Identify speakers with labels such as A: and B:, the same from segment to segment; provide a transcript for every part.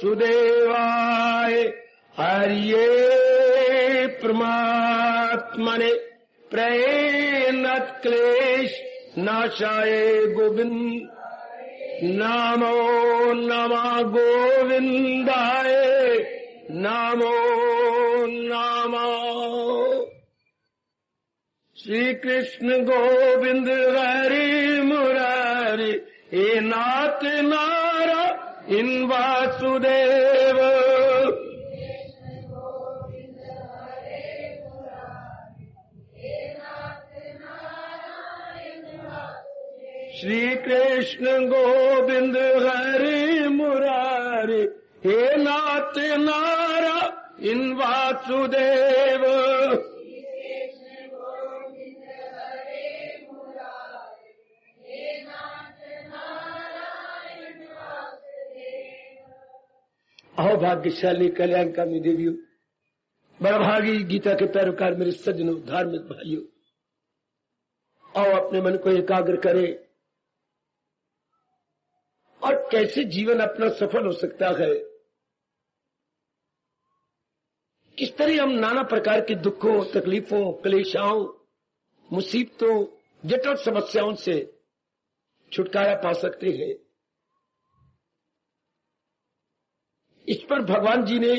A: वासुदेवाय हरिये परमात्मने प्रणत क्लेश नाशाय गोविंद नमो नमः गोविंदाय नमो नमः। श्री कृष्ण गोविंद हरि मुरारी हे नाथ नारायण वासुदेव। श्री कृष्ण गोविंद हरि मुरारी हे नाथ नारायण वासुदेव। अहो भाग्यशाली कल्याणकामी देवियों, बड़भागी गीता के पैरोकार मेरे सज्जनों, धार्मिक भाइयों, आओ अपने मन को एकाग्र करें और कैसे जीवन अपना सफल हो सकता है, किस तरह हम नाना प्रकार के दुखों, तकलीफों, क्लेशाओं, मुसीबतों, जटिल समस्याओं से छुटकारा पा सकते हैं। इस पर भगवान जी ने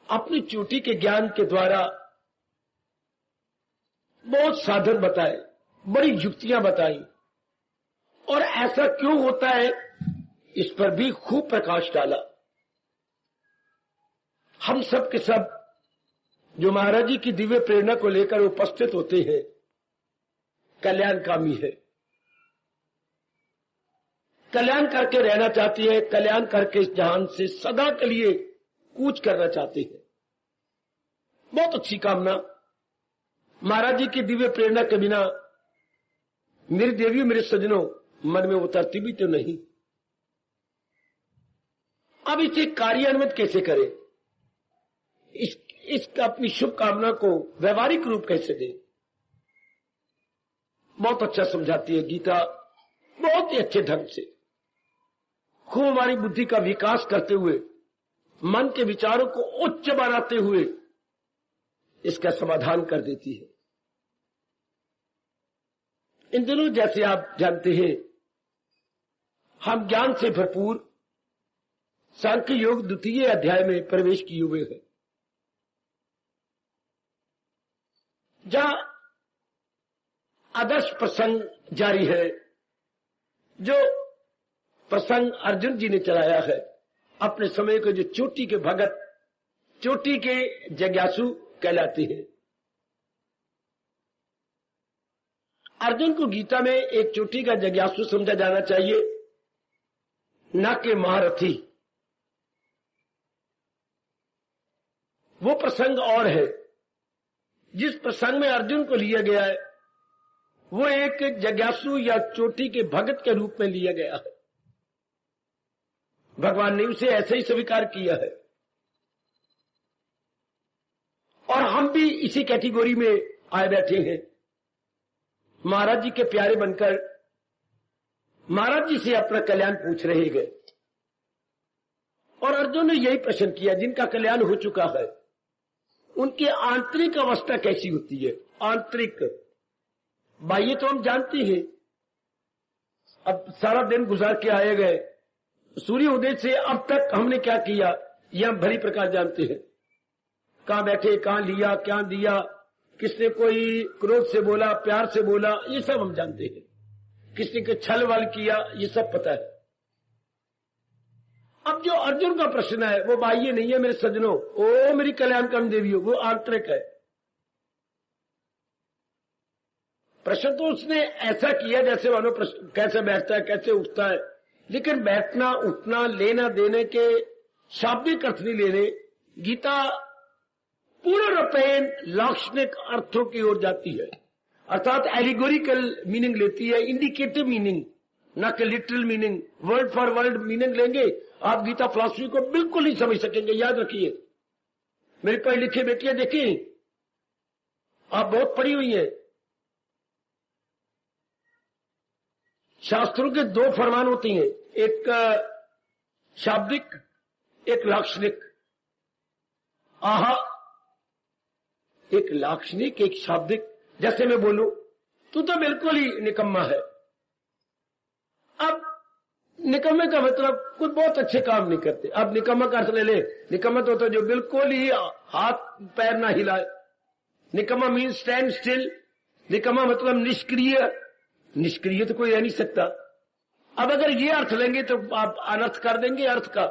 A: अपनी चोटी के ज्ञान के द्वारा बहुत साधन बताए, बड़ी युक्तियां बताई और ऐसा क्यों होता है इस पर भी खूब प्रकाश डाला। हम सब के सब जो महाराज जी की दिव्य प्रेरणा को लेकर उपस्थित होते हैं कल्याणकामी है, कल्याण करके रहना चाहती है, कल्याण करके इस जहान से सदा के लिए कूच करना चाहती है। बहुत अच्छी कामना। महाराज जी की दिव्य प्रेरणा के बिना मेरी देवियों, मेरे सज्जनों, मन में उतरती भी तो नहीं। अब इसे कार्यान्वित कैसे करें, इस अपनी शुभ कामना को व्यवहारिक रूप कैसे दें, बहुत अच्छा समझाती है गीता, बहुत ही अच्छे ढंग से खूब हमारी बुद्धि का विकास करते हुए, मन के विचारों को उच्च बनाते हुए इसका समाधान कर देती है। इन दिनों जैसे आप जानते हैं हम ज्ञान से भरपूर सांख्य योग द्वितीय अध्याय में प्रवेश किए हुए हैं, जहां आदर्श प्रसंग जारी है, जो प्रसंग अर्जुन जी ने चलाया है। अपने समय को जो चोटी के भगत, चोटी के जिज्ञासु कहलाते हैं। अर्जुन को गीता में एक चोटी का जिज्ञासु समझा जाना चाहिए, न कि महारथी। वो प्रसंग और है। जिस प्रसंग में अर्जुन को लिया गया है वो एक जिज्ञासु या चोटी के भगत के रूप में लिया गया है। भगवान ने उसे ऐसे ही स्वीकार किया है और हम भी इसी कैटेगरी में आए बैठे हैं। महाराज जी के प्यारे बनकर महाराज जी से अपना कल्याण पूछ रहे गए और अर्जुन ने यही प्रश्न किया, जिनका कल्याण हो चुका है उनकी आंतरिक अवस्था कैसी होती है। आंतरिक, बाह्य तो हम जानते हैं, अब सारा दिन गुजार के आए गए, सूर्य उदय से अब तक हमने क्या किया यह हम भली प्रकार जानते हैं। कहां बैठे, कहां लिया, क्या दिया, किसने कोई क्रोध से बोला, प्यार से बोला, ये सब हम जानते हैं। किसने को छल वल किया, ये सब पता है। अब जो अर्जुन का प्रश्न है वो बाह्य नहीं है मेरे सज्जनों, ओ मेरी कल्याणकामी देवियों, वो आंतरिक है। प्रश्न तो उसने ऐसा किया जैसे मानो प्रश्न कैसे बैठता है, कैसे उठता है, लेकिन बैठना, उठना, लेना देने के शाब्दिक अर्थ नहीं लेने। गीता पूर्ण रूपेण लाक्षणिक अर्थों की ओर जाती है, अर्थात एलिगोरिकल मीनिंग लेती है, इंडिकेटिव मीनिंग, न कि literal meaning. Word for word meaning लेंगे आप गीता फिलॉसफी को बिल्कुल नहीं समझ सकेंगे। याद रखिए, मेरी पढ़ी लिखी बेटियां देखिए, आप बहुत पढ़ी हुई हैं। शास्त्रों के दो फरमान होती हैं, एक शाब्दिक, एक लाक्षणिक, आहा, एक लाक्षणिक, एक शाब्दिक। जैसे मैं बोलूं तू तो बिल्कुल ही निकम्मा है। अब निकम्मे का मतलब कुछ बहुत अच्छे काम नहीं करते। अब निकम्मा का अर्थ ले ले, निकम्मा तो जो बिल्कुल ही हाथ पैर ना हिलाए। निकम्मा मीन स्टैंड स्टिल। निकम्मा मतलब निष्क्रिय। निष्क्रिय तो कोई रह नहीं सकता। अब अगर ये अर्थ लेंगे तो आप अनर्थ कर देंगे अर्थ का।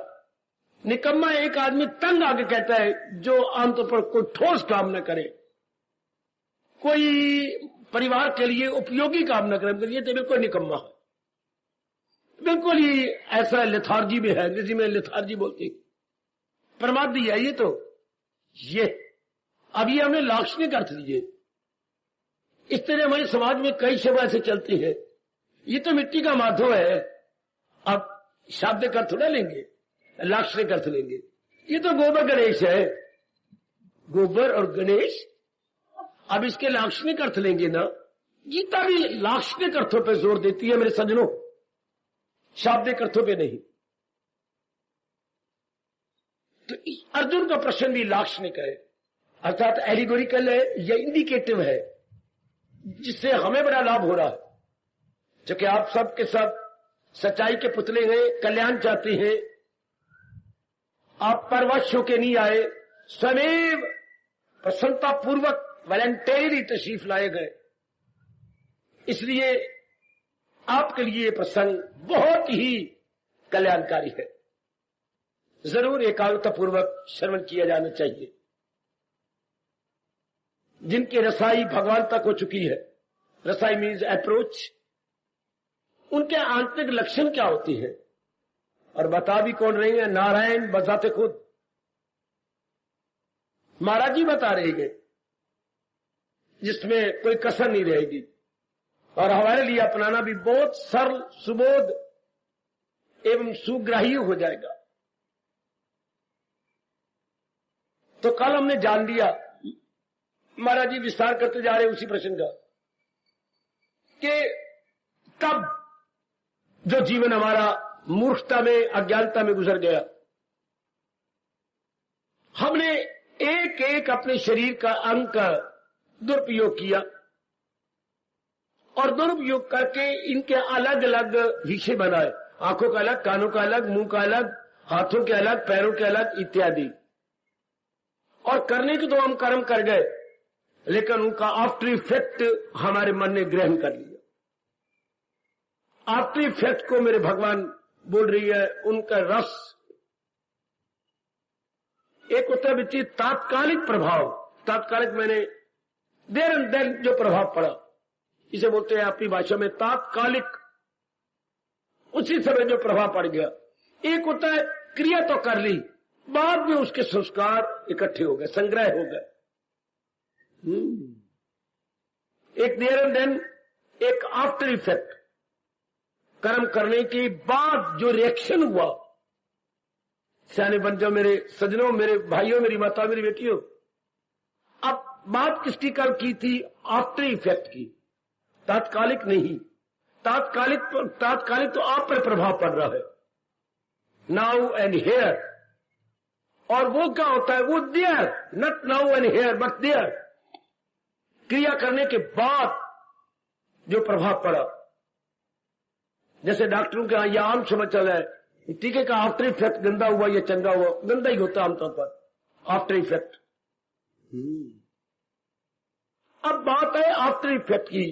A: निकम्मा एक आदमी तंग आके कहता है जो आमतौर पर कोई ठोस काम न करे, कोई परिवार के लिए उपयोगी काम न करे, ये तो बिल्कुल निकम्मा है। बिल्कुल ही ऐसा लेथार्जी में है, अंग्रेजी में लेथार्जी बोलते, प्रमादी है ये तो। ये अब ये हमने लाक्षणिक अर्थ दिए। इस तरह हमारे समाज में कई शब्द ऐसे चलते हैं। ये तो मिट्टी का माधव है। अब शाब्दिक अर्थ थोड़ा लेंगे, लाक्षणिक अर्थ लेंगे। ये तो गोबर गणेश है, गोबर और गणेश। अब इसके लाक्षणिक अर्थ लेंगे ना। गीता भी लाक्षणिक अर्थों पर जोर देती है मेरे सज्जनों, शाब्दिक अर्थों पे नहीं। तो अर्जुन का प्रश्न भी लाक्षणिक है, अर्थात एलिगोरिकल है या इंडिकेटिव है, जिससे हमें बड़ा लाभ हो रहा है। क्योंकि आप सब के सब सच्चाई के पुतले हैं, कल्याण चाहते हैं। आप परवश होके नहीं आए, स्वयं प्रसन्नता पूर्वक वॉलंटरी तशरीफ लाए गए। इसलिए आपके लिए प्रसंग बहुत ही कल्याणकारी है। जरूर एकाग्रता पूर्वक श्रवण किया जाना चाहिए। जिनकी रसाई भगवान तक हो चुकी है, रसाई मीन्स अप्रोच, उनके आंतरिक लक्षण क्या होती है और बता भी कौन रही है? नारायण बताते खुद, महाराज जी बता रहे हैं, जिसमें कोई कसर नहीं रहेगी। और हमारे लिए अपनाना भी बहुत सरल, सुबोध एवं सुग्राही हो जाएगा। तो कल हमने जान लिया, महाराज जी विस्तार करते जा रहे उसी प्रश्न का, कि कब जो जीवन हमारा मूर्खता में, अज्ञानता में गुजर गया, हमने एक एक अपने शरीर का अंग का दुरुपयोग किया और दुरुपयोग करके इनके अलग अलग विषय बनाए। आंखों का अलग, कानों का अलग, मुंह का अलग, हाथों के अलग, पैरों के अलग इत्यादि। और करने के तो हम कर्म कर गए, लेकिन उनका आफ्टर इफेक्ट हमारे मन ने ग्रहण कर लिया। आफ्टर इफेक्ट को मेरे भगवान बोल रही है, उनका रस एक होता है तात्कालिक प्रभाव। तात्कालिक मैंने देर एंड देन जो प्रभाव पड़ा, इसे बोलते हैं अपनी भाषा में तात्कालिक, उसी समय जो प्रभाव पड़ गया। एक होता है क्रिया तो कर ली, बाद में उसके संस्कार इकट्ठे हो गए, संग्रह हो गए। एक देर एंड देन, एक आफ्टर इफेक्ट। कर्म करने के बाद जो रिएक्शन हुआ, सियाने बन जाओ मेरे सज्जनों, मेरे भाइयों, मेरी माता, मेरी बेटियों। अब बात किसकी कल की थी? आफ्टर इफेक्ट की, तात्कालिक नहीं। तात्कालिक तो आप पर प्रभाव पड़ रहा है, नाउ एंड हियर। और वो क्या होता है? वो there, not now and here but there. क्रिया करने के बाद जो प्रभाव पड़ा, जैसे डॉक्टरों के यहां यह आम समझ चला है, टीके का आफ्टर इफेक्ट गंदा हुआ या चंगा हुआ, गंदा ही होता आमतौर पर आफ्टर इफेक्ट। अब बात है आफ्टर इफेक्ट की,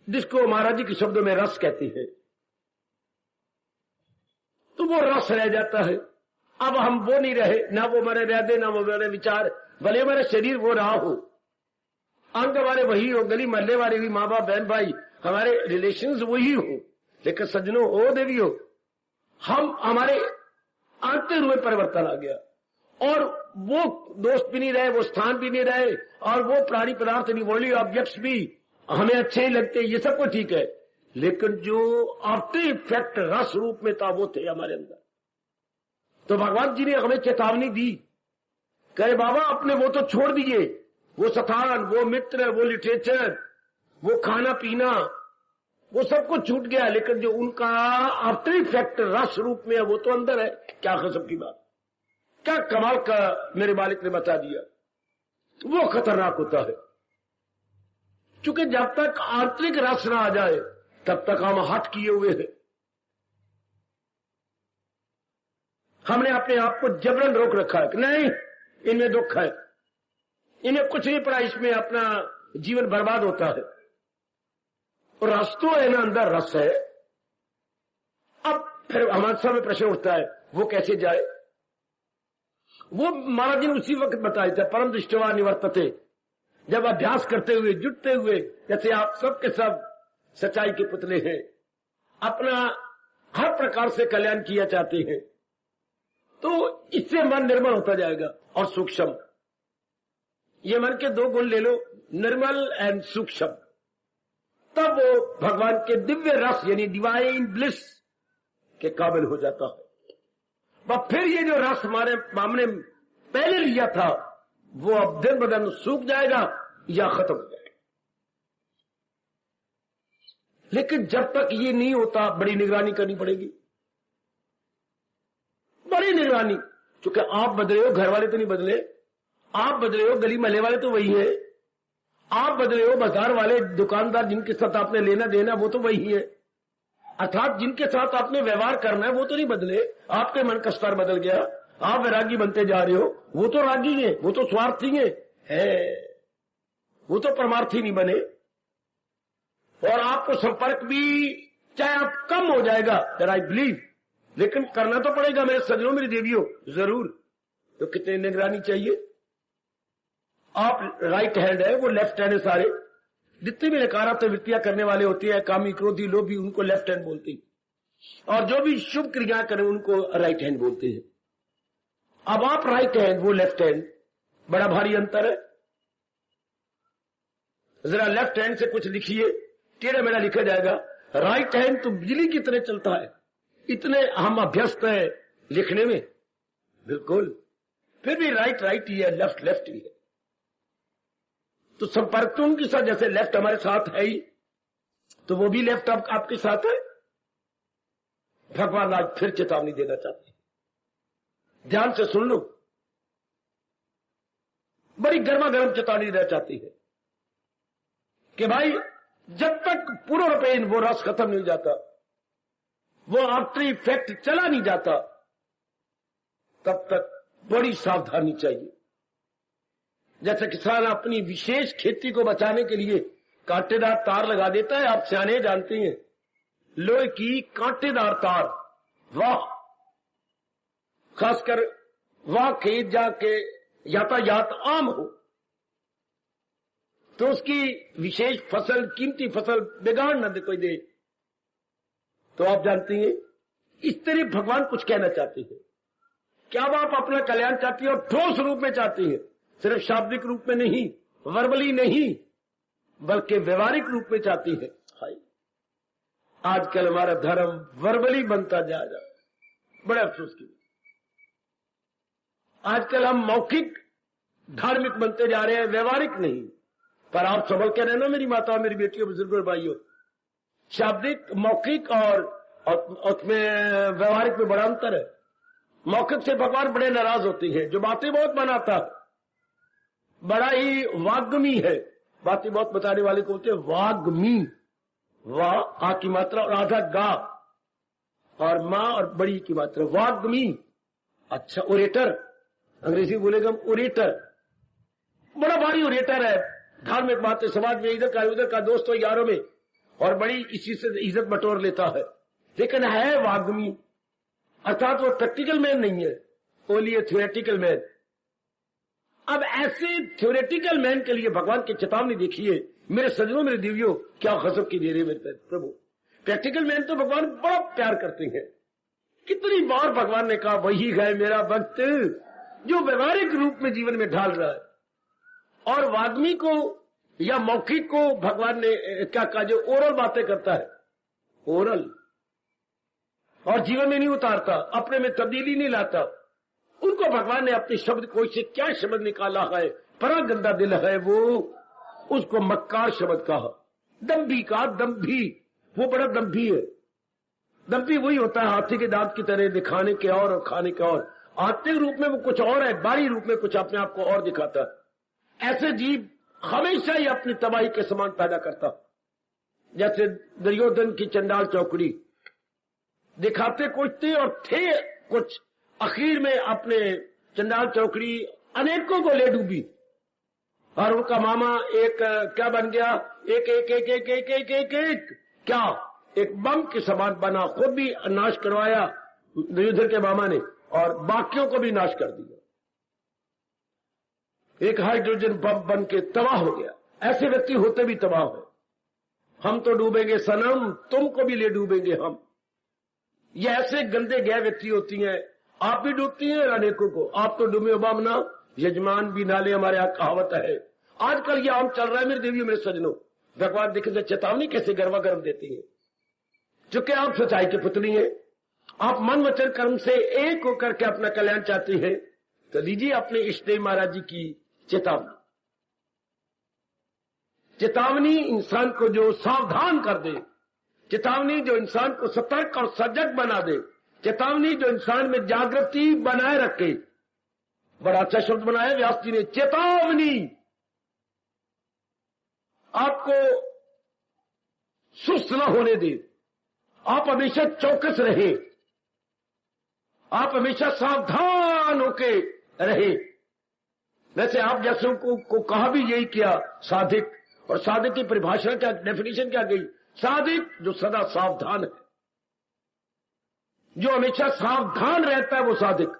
A: जिसको महाराज जी के शब्दों में रस कहते हैं। तो वो रस रह जाता है। अब हम वो नहीं रहे, ना वो मेरे इरादे, ना वो मेरे विचार, भले मेरा शरीर वो रहा हो, अंग हमारे वही हो, गली मोहल्ले वाले भी, माँ बाप बहन भाई, हमारे रिलेशंस वही हो, लेकिन सज्जनों ओ देवियों, हम हमारे आंतरिक में परिवर्तन आ गया। और वो दोस्त भी नहीं रहे, वो स्थान भी नहीं रहे, और वो प्राणी पदार्थ नहीं, वर्ल्डली ऑब्जेक्ट्स भी हमें अच्छे ही लगते, ये सब कुछ ठीक है, लेकिन जो आफ्टर इफेक्ट रस रूप में था वो थे हमारे अंदर। तो भगवान जी ने हमें चेतावनी दी, कहे बाबा अपने वो तो छोड़ दिए, वो स्थान, वो मित्र, वो लिटरेचर, वो खाना पीना, वो सब कुछ छूट गया, लेकिन जो उनका आफ्टर इफेक्ट रस रूप में है वो तो अंदर है। क्या कसम की बात, क्या कमाल का मेरे मालिक ने बता दिया। वो खतरनाक होता है, क्योंकि जब तक आंतरिक रस ना आ जाए तब तक हम हट किए हुए हैं। हमने अपने आप को जबरन रोक रखा है कि नहीं, इनमें दुख है, इन्हें कुछ नहीं पड़ा, इसमें अपना जीवन बर्बाद होता है। और रस तो है ना, अंदर रस है। अब फिर हमारे सामने प्रश्न उठता है, वो कैसे जाए? वो महाराज जी ने उसी वक्त बताया था, परम दृष्टवा निवर्तते। जब अभ्यास करते हुए, जुटते हुए, जैसे आप सब के सब सच्चाई के पुतले हैं, अपना हर प्रकार से कल्याण किया चाहते हैं, तो इससे मन निर्मल होता जाएगा और सूक्ष्म। ये मन के दो गुण ले लो, निर्मल एंड सूक्ष्म, तब वो भगवान के दिव्य रस यानी डिवाइन ब्लिस के काबिल हो जाता है। वह फिर ये जो रस हमारे हमने पहले लिया था, वो अब दिन ब दिन सूख जाएगा या खत्म हो जाएगा। लेकिन जब तक ये नहीं होता, बड़ी निगरानी करनी पड़ेगी, बड़ी निगरानी। क्योंकि आप बदले हो, घर वाले तो नहीं बदले, आप बदले हो, गली महल्ले वाले तो वही है, आप बदले हो, बाजार वाले, दुकानदार जिनके साथ आपने लेना देना वो तो वही है, अर्थात जिनके साथ आपने व्यवहार करना है वो तो नहीं बदले। आपके मन का स्तर बदल गया, आप वैरागी बनते जा रहे हो, वो तो रागी है, वो तो स्वार्थी है, वो तो परमार्थी नहीं बने। और आपको संपर्क भी चाहे आप कम हो जाएगा, आई बिलीव, लेकिन करना तो पड़ेगा मेरे सजनों, मेरी देवियों, जरूर। तो कितनी निगरानी चाहिए। आप राइट हैंड है, वो लेफ्ट हैंड है। सारे जितने भी नकारात्मक वृत्तियां करने वाले होते हैं, कामी, क्रोधी, लोभी, उनको लेफ्ट हैंड बोलते हैं, और जो भी शुभ क्रिया करें उनको राइट हैंड बोलते हैं। अब आप राइट हैंड, वो लेफ्ट हैंड, बड़ा भारी अंतर है। जरा लेफ्ट हैंड से कुछ लिखिए, टेढ़ा मेढ़ा लिखा जाएगा। राइट हैंड तो बिजली की तरह चलता है, इतने हम अभ्यस्त हैं लिखने में, बिल्कुल। फिर भी राइट राइट ही है, लेफ्ट लेफ्ट ही है। तो संपर्क तो उनके साथ, जैसे लेफ्ट हमारे साथ है ही, तो वो भी लेफ्ट आपके साथ है। भगवान आज फिर चेतावनी देना चाहते हैं, ध्यान से सुन लो। बड़ी गर्मा गर्म चेतावनी देना चाहती है कि भाई, जब तक पूर्ण पेन वो रस खत्म नहीं हो जाता, वो आफ्टर इफेक्ट चला नहीं जाता, तब तक बड़ी सावधानी चाहिए। जैसे किसान अपनी विशेष खेती को बचाने के लिए कांटेदार तार लगा देता है, आप सियाने जानते हैं, लोहे की कांटेदार तार, वाह, खासकर वह खेत जाके यातायात आम हो तो उसकी विशेष फसल, कीमती फसल बिगाड़ न दे कोई दे। तो आप जानती हैं, इस तरह भगवान कुछ कहना चाहते हैं। क्या आप अपना कल्याण चाहती हैं और ठोस रूप में चाहती हैं, सिर्फ शाब्दिक रूप में नहीं, वर्बली नहीं, बल्कि व्यवहारिक रूप में चाहती है। आजकल हमारा धर्म वर्बली बनता जा रहा है, बड़े अफसोस की। आजकल हम मौखिक धार्मिक बनते जा रहे हैं, व्यवहारिक नहीं। पर आप संभल के रहना मेरी माता, मेरी बेटियों, बुजुर्गों और भाइयों, शाब्दिक, मौखिक और उसमें व्यवहारिक में बड़ा अंतर है। मौखिक से भगवान बड़े नाराज होते हैं, जो बातें बहुत बनाता, बड़ा ही वाग्मी है, बातें बहुत बताने वाले को बोलते हैं वाग्मी। वाह आ की मात्रा और आधा गा, और मां और बड़ी की मात्रा, वाग्मी। अच्छा, ओरेटर, अंग्रेजी बोलेगा ओरेटर, बड़ा भारी ओरेटर है। धार्मिक बातें समाज में इधर का उधर का, दोस्तों यारों में, और बड़ी इसी से इज्जत बटोर लेता है, लेकिन है वाग्मी, अर्थात वो प्रैक्टिकल मैन नहीं है, ओनली ए थ्योरेटिकल मैन। अब ऐसे थ्योरेटिकल मैन के लिए भगवान की चेतावनी देखिए मेरे सजनों, मेरे दिव्यों, क्या गजब की दे रहे मेरे प्रभु। प्रैक्टिकल मैन तो भगवान बड़ा प्यार करते हैं। कितनी बार भगवान ने कहा, वही है मेरा भक्त जो व्यवहारिक रूप में जीवन में ढाल रहा है। और वाग्मी को या मौखिक को भगवान ने क्या कहा, जो ओरल बातें करता है, ओरल, और जीवन में नहीं उतारता, अपने में तब्दीली नहीं लाता, उनको भगवान ने अपने शब्द कोश से क्या शब्द निकाला है, बड़ा गंदा दिल है वो, उसको मक्कार शब्द कहा। दम्भी का, दम्भी, वो बड़ा दम्भी है। दम्भी वही होता है हाथी के दांत की तरह, दिखाने के और खाने के और। आत्मिक रूप में वो कुछ और है, बाहरी रूप में कुछ अपने आप को और दिखाता है। ऐसे जीव हमेशा ही अपनी तबाही के समान पैदा करता। जैसे दुर्योधन की चंडाल चौकड़ी, दिखाते कुछ थे और थे कुछ, आखिर में अपने चंडाल चौकड़ी अनेकों को ले डूबी और उनका मामा एक क्या बन गया, एक एक एक एक एक एक एक एक क्या एक बम के समान बना, खुद भी नाश करवाया दुर्योधन के मामा ने और बाकियों को भी नाश कर दिया। एक हाइड्रोजन बम बन के तबाह हो गया। ऐसे व्यक्ति होते भी तबाह हो। हम तो डूबेंगे सनम, तुमको भी ले डूबेंगे हम। ये ऐसे गंदे गए व्यक्ति होती हैं। आप भी डूबती हैं अनेकों को। आप तो डूबे बामना, यजमान भी नाले, हमारे यहाँ कहावत है। आजकल ये आम चल रहा है मेरे देवियों मेरे सजनों। भगवान देखे से चेतावनी कैसे गर्वा गर्म देती है। चूंकि आप सच्चाई की पुतली हैं, आप मन वचन कर्म से एक होकर के अपना कल्याण चाहती हैं, तो लीजिए अपने इष्ट देव महाराज जी की चेतावनी। चेतावनी इंसान को जो सावधान कर दे, चेतावनी जो इंसान को सतर्क और सजग बना दे, चेतावनी जो इंसान में जागृति बनाए रखे। बड़ा अच्छा शब्द बनाया व्यास जी ने, चेतावनी। आपको सुस्त न होने दे, आप हमेशा चौकस रहे, आप हमेशा सावधान होके रहे। वैसे आप जैसे को कहा भी यही किया साधिक, और साधिक की परिभाषा क्या, डेफिनेशन क्या गई? साधिक जो सदा सावधान है, जो हमेशा सावधान रहता है वो साधिक।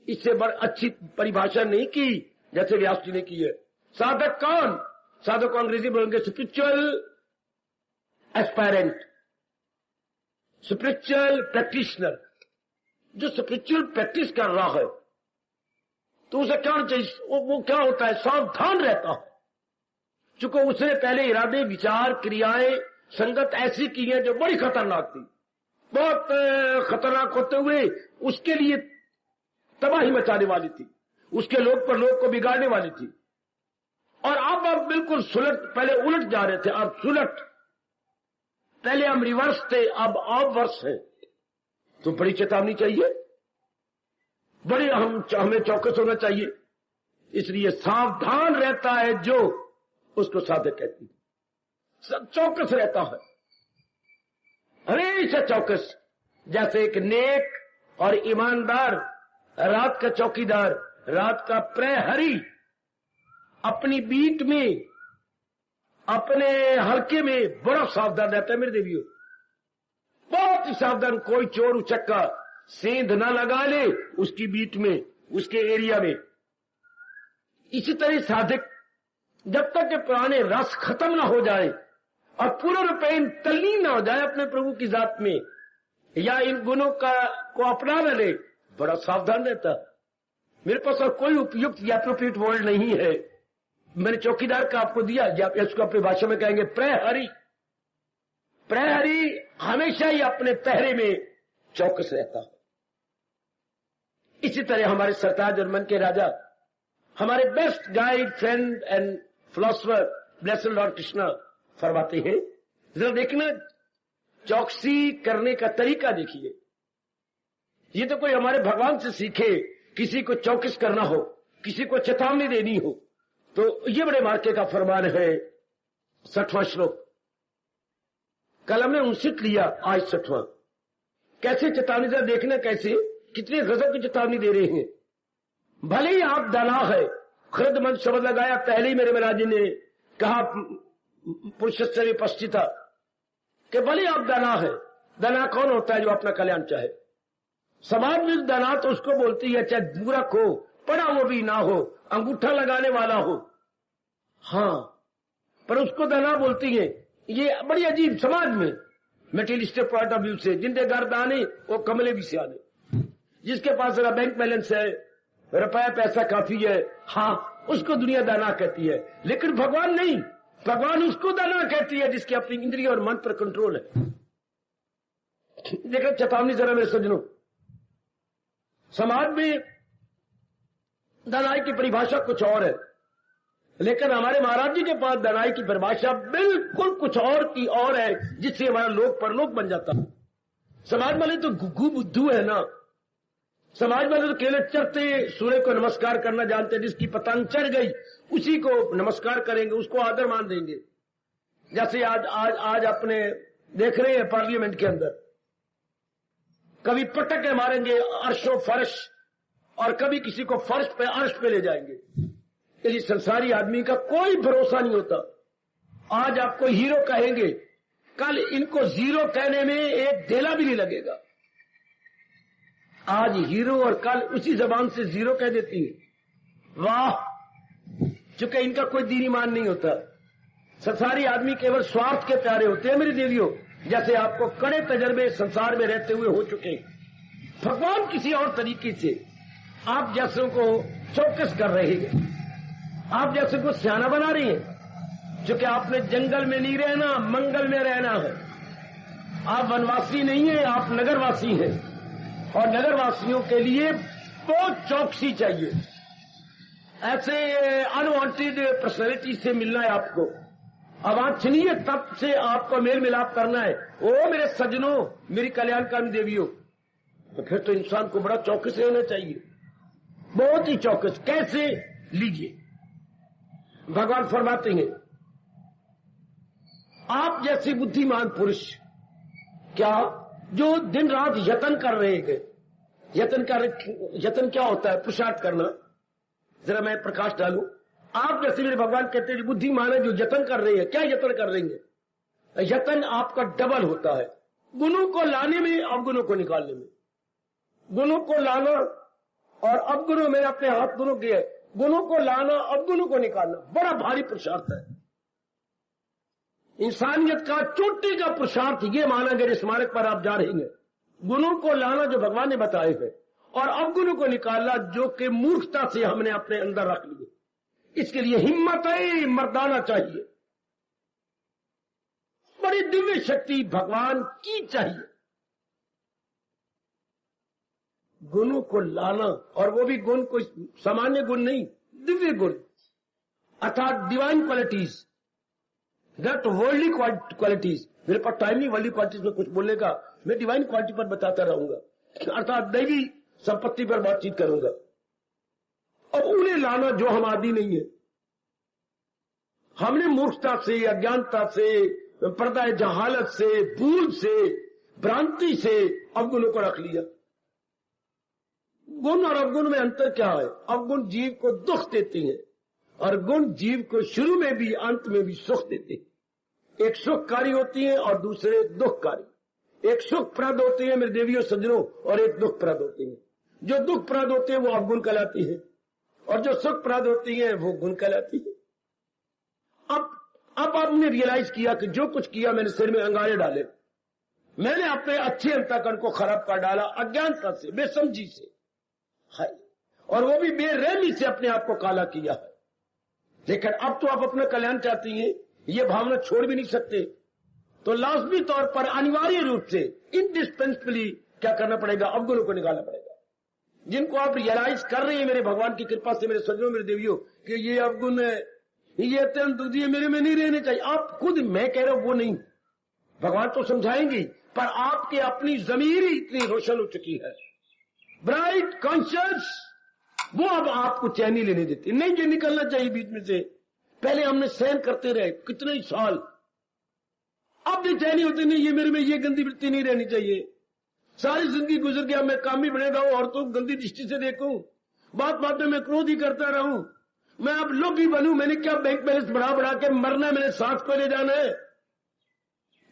A: इससे बड़ी अच्छी परिभाषा नहीं की जैसे व्यास जी ने की है। साधक कौन? साधक को अंग्रेजी बोलेंगे स्पिरिचुअल एस्पायरेंट, स्पिरिचुअल प्रैक्टिशनर। जो स्पिरिचुअल प्रैक्टिस कर रहा है तो उसे क्या होना चाहिए? वो क्या होता है? सावधान रहता है। चूंकि उसने पहले इरादे, विचार, क्रियाएं, संगत ऐसी की है जो बड़ी खतरनाक थी, बहुत खतरनाक होते हुए उसके लिए तबाही मचाने वाली थी, उसके लोग पर लोग को बिगाड़ने वाली थी। और अब आप बिल्कुल सुलट, पहले उलट जा रहे थे, अब सुलट। पहले हम रिवर्स थे, अब ऑबवर्स है। तो बड़ी चेतावनी चाहिए, बड़े हमें चौकस होना चाहिए। इसलिए सावधान रहता है जो, उसको साधक कहती है। सब चौकस रहता है, हमेशा चौकस। जैसे एक नेक और ईमानदार रात का चौकीदार, रात का प्रहरी अपनी बीट में, अपने हल्के में बड़ा सावधान रहता है मेरे देवियों, बहुत ही सावधान। कोई चोर उचक्का सेंध न लगा ले उसकी बीट में, उसके एरिया में। इसी तरह साधक जब तक के पुराने रस खत्म ना हो जाए और पूर्ण रूपेण तल्लीन ना हो जाए अपने प्रभु की जात में, या इन गुणों को अपना न ले, बड़ा सावधान रहता। मेरे पास और कोई उपयुक्त या एप्रोप्रिएट वर्ड नहीं है। मैंने चौकीदार का आपको दिया, या इसको अपनी भाषा में कहेंगे प्रहरी। प्रहरी हमेशा ही अपने पहरे में चौकस रहता है। इसी तरह हमारे सरताज और मन के राजा, हमारे best guide, friend and philosopher blessed Lord Krishna फरमाते हैं, जरा देखना चौकसी करने का तरीका देखिए। ये तो कोई हमारे भगवान से सीखे, किसी को चौकस करना हो, किसी को चेतावनी देनी हो, तो ये बड़े मार्के का फरमान है। 60वां श्लोक कल हमने उनसे लिया, आज 60वां। कैसे चेतावनी, जरा देखना कैसे, कितने गजब की चेतावनी दे रहे हैं। भले ही आप दाना है, खरद मन शब्द लगाया पहले ही मेरे महाराज जी ने कहा, पुरुष से विपस्थित था कि भले आप दाना है। दाना कौन होता है? जो अपना कल्याण चाहे। समाज में दाना तो उसको बोलती है चाहे मूर्ख हो, पढ़ा वो भी ना हो, अंगूठा लगाने वाला हो, हाँ, पर उसको दाना बोलती है। ये बड़ी अजीब समाज में मेटेरियलिस्टिक पॉइंट ऑफ व्यू से, जिनके घर दाने वो कमले भी से आने, जिसके पास जरा बैंक बैलेंस है, रुपया पैसा काफी है, हाँ, उसको दुनिया दाना कहती है। लेकिन भगवान नहीं, भगवान उसको दाना कहती है जिसकी अपनी इंद्रिय और मन पर कंट्रोल है। देखो चेतावनी जरा मेरे सज्जनों, समाज में दानाई की परिभाषा कुछ और है, लेकिन हमारे महाराज जी के पास दानाई की परिभाषा बिल्कुल कुछ और की और है, जिससे हमारा लोक परलोक बन जाता है। समाज वाले तो घुघू बुद्धू है ना, समाज में तो केवल चढ़ते सूर्य को नमस्कार करना जानते, जिसकी पतंग चढ़ गई उसी को नमस्कार करेंगे, उसको आदर मान देंगे। जैसे आज अपने देख रहे हैं पार्लियामेंट के अंदर कभी पटके मारेंगे अर्शो फर्श, और कभी किसी को फर्श पे अर्श पे ले जाएंगे। यदि संसारी आदमी का कोई भरोसा नहीं होता। आज आपको हीरो कहेंगे, कल इनको जीरो कहने में एक ढेला भी नहीं लगेगा। आज हीरो और कल उसी जबान से जीरो कह देती है। वाह, चूंकि इनका कोई दीन ईमान नहीं होता। संसारी आदमी केवल स्वार्थ के प्यारे होते हैं मेरी देवियों, जैसे आपको कड़े तजर्बे संसार में रहते हुए हो चुके। भगवान किसी और तरीके से आप जैसों को चौकस कर रहे हैं, आप जैसे को सियाना बना रही हैं। क्योंकि आपने जंगल में नहीं रहना, मंगल में रहना है। आप वनवासी नहीं है, आप नगरवासी हैं, और नगरवासियों के लिए बहुत चौकसी चाहिए। ऐसे अनवांटेड पर्सनैलिटी से मिलना है आपको, अवांछनीय तत्व से आपको मेल मिलाप करना है। ओ मेरे सज्जनों, मेरी कल्याणकारी देवियों, तो फिर तो इंसान को बड़ा चौकस रहना चाहिए, बहुत ही चौकस। कैसे? लीजिए, भगवान फरमाते हैं, आप जैसे बुद्धिमान पुरुष क्या जो दिन रात यत्न कर रहे हैं। यत्न क्या होता है? पुरुषार्थ करना। जरा मैं प्रकाश डालूं। आप जैसे मेरे भगवान कहते हैं बुद्धिमान है जो यत्न कर रहे हैं। क्या यत्न कर रहे हैं? यत्न आपका डबल होता है, गुणों को लाने में, अवगुणों को निकालने में। गुणों को लाना और अवगुणों में अपने हाथ दोनों के, गुणों को लाना अवगुणों को निकालना बड़ा भारी पुरुषार्थ है। इंसानियत का चोटी का पुरुषार्थ ये माना गया स्मारक पर आप जा रहे हैं। गुणों को लाना जो भगवान ने बताए हैं, और अवगुणों को निकालना जो कि मूर्खता से हमने अपने अंदर रख लिए। इसके लिए हिम्मत है, मर्दाना चाहिए, बड़ी दिव्य शक्ति भगवान की चाहिए। गुणों को लाना, और वो भी गुण कोई सामान्य गुण नहीं, दिव्य गुण, अर्थात divine qualities, not worldly qualities. मेरे पास टाइम नहीं वर्ल्डली क्वालिटीज में कुछ बोलने का, मैं डिवाइन क्वालिटी पर बताता रहूंगा, अर्थात दैवी संपत्ति पर बातचीत करूंगा। और उन्हें लाना जो हम आदि नहीं है। हमने मूर्खता से, अज्ञानता से, पर्दा जहालत से, भूल से, भ्रांति से अवगुणों को रख लिया। गुण और अवगुण में अंतर क्या है? अवगुण जीव को दुख देती है, और गुण जीव को शुरू में भी अंत में भी सुख देते हैं। एक सुखकारी होती है और दूसरे दुखकारी। एक सुखप्रद होती है मेरे देवियों सज्जनों, और एक दुखप्रद होती है। जो दुखप्रद होते हैं वो अवगुण कहलाती है, और जो सुखप्रद होती है वो गुण कहलाती है। अब आपने रियलाइज किया कि जो कुछ किया मैंने सिर में अंगारे डाले, मैंने अपने अच्छे अंतःकरण को खराब कर डाला, अज्ञानता से, बेसमझी से है, और वो भी बेरहमी से अपने आप को काला किया है। लेकिन अब तो आप अपना कल्याण चाहती हैं, ये भावना छोड़ भी नहीं सकते, तो लाजमी तौर पर अनिवार्य रूप से इंडिस्पेंसिबली क्या करना पड़ेगा? अवगुणों को निकालना पड़ेगा। जिनको आप रियलाइज कर रहे हैं मेरे भगवान की कृपा से, मेरे सज्जनों, मेरे देवियों, कि ये अवगुण है, ये अत्यंत दूधी है, मेरे में नहीं रहने चाहिए। आप खुद, मैं कह रहा हूं वो नहीं, भगवान तो समझाएंगे, पर आपके अपनी जमीर इतनी रोशन हो चुकी है, ब्राइट कॉन्शियस, वो अब आपको चैन नहीं लेने देती। नहीं, ये निकलना चाहिए बीच में से। पहले हमने सहन करते रहे कितने ही साल, अब भी चैन नहीं होती। नहीं, ये मेरे में ये गंदी वृत्ति नहीं रहनी चाहिए। सारी जिंदगी गुजर गया, मैं काम ही बने रहूं और तो गंदी दृष्टि से देखूं, बात बात में मैं क्रोध ही करता रहूं, मैं अब लोग ही बनूं। मैंने क्या बैंक बैलेंस बढ़ा के मरना, मैंने साथ को ले जाना है,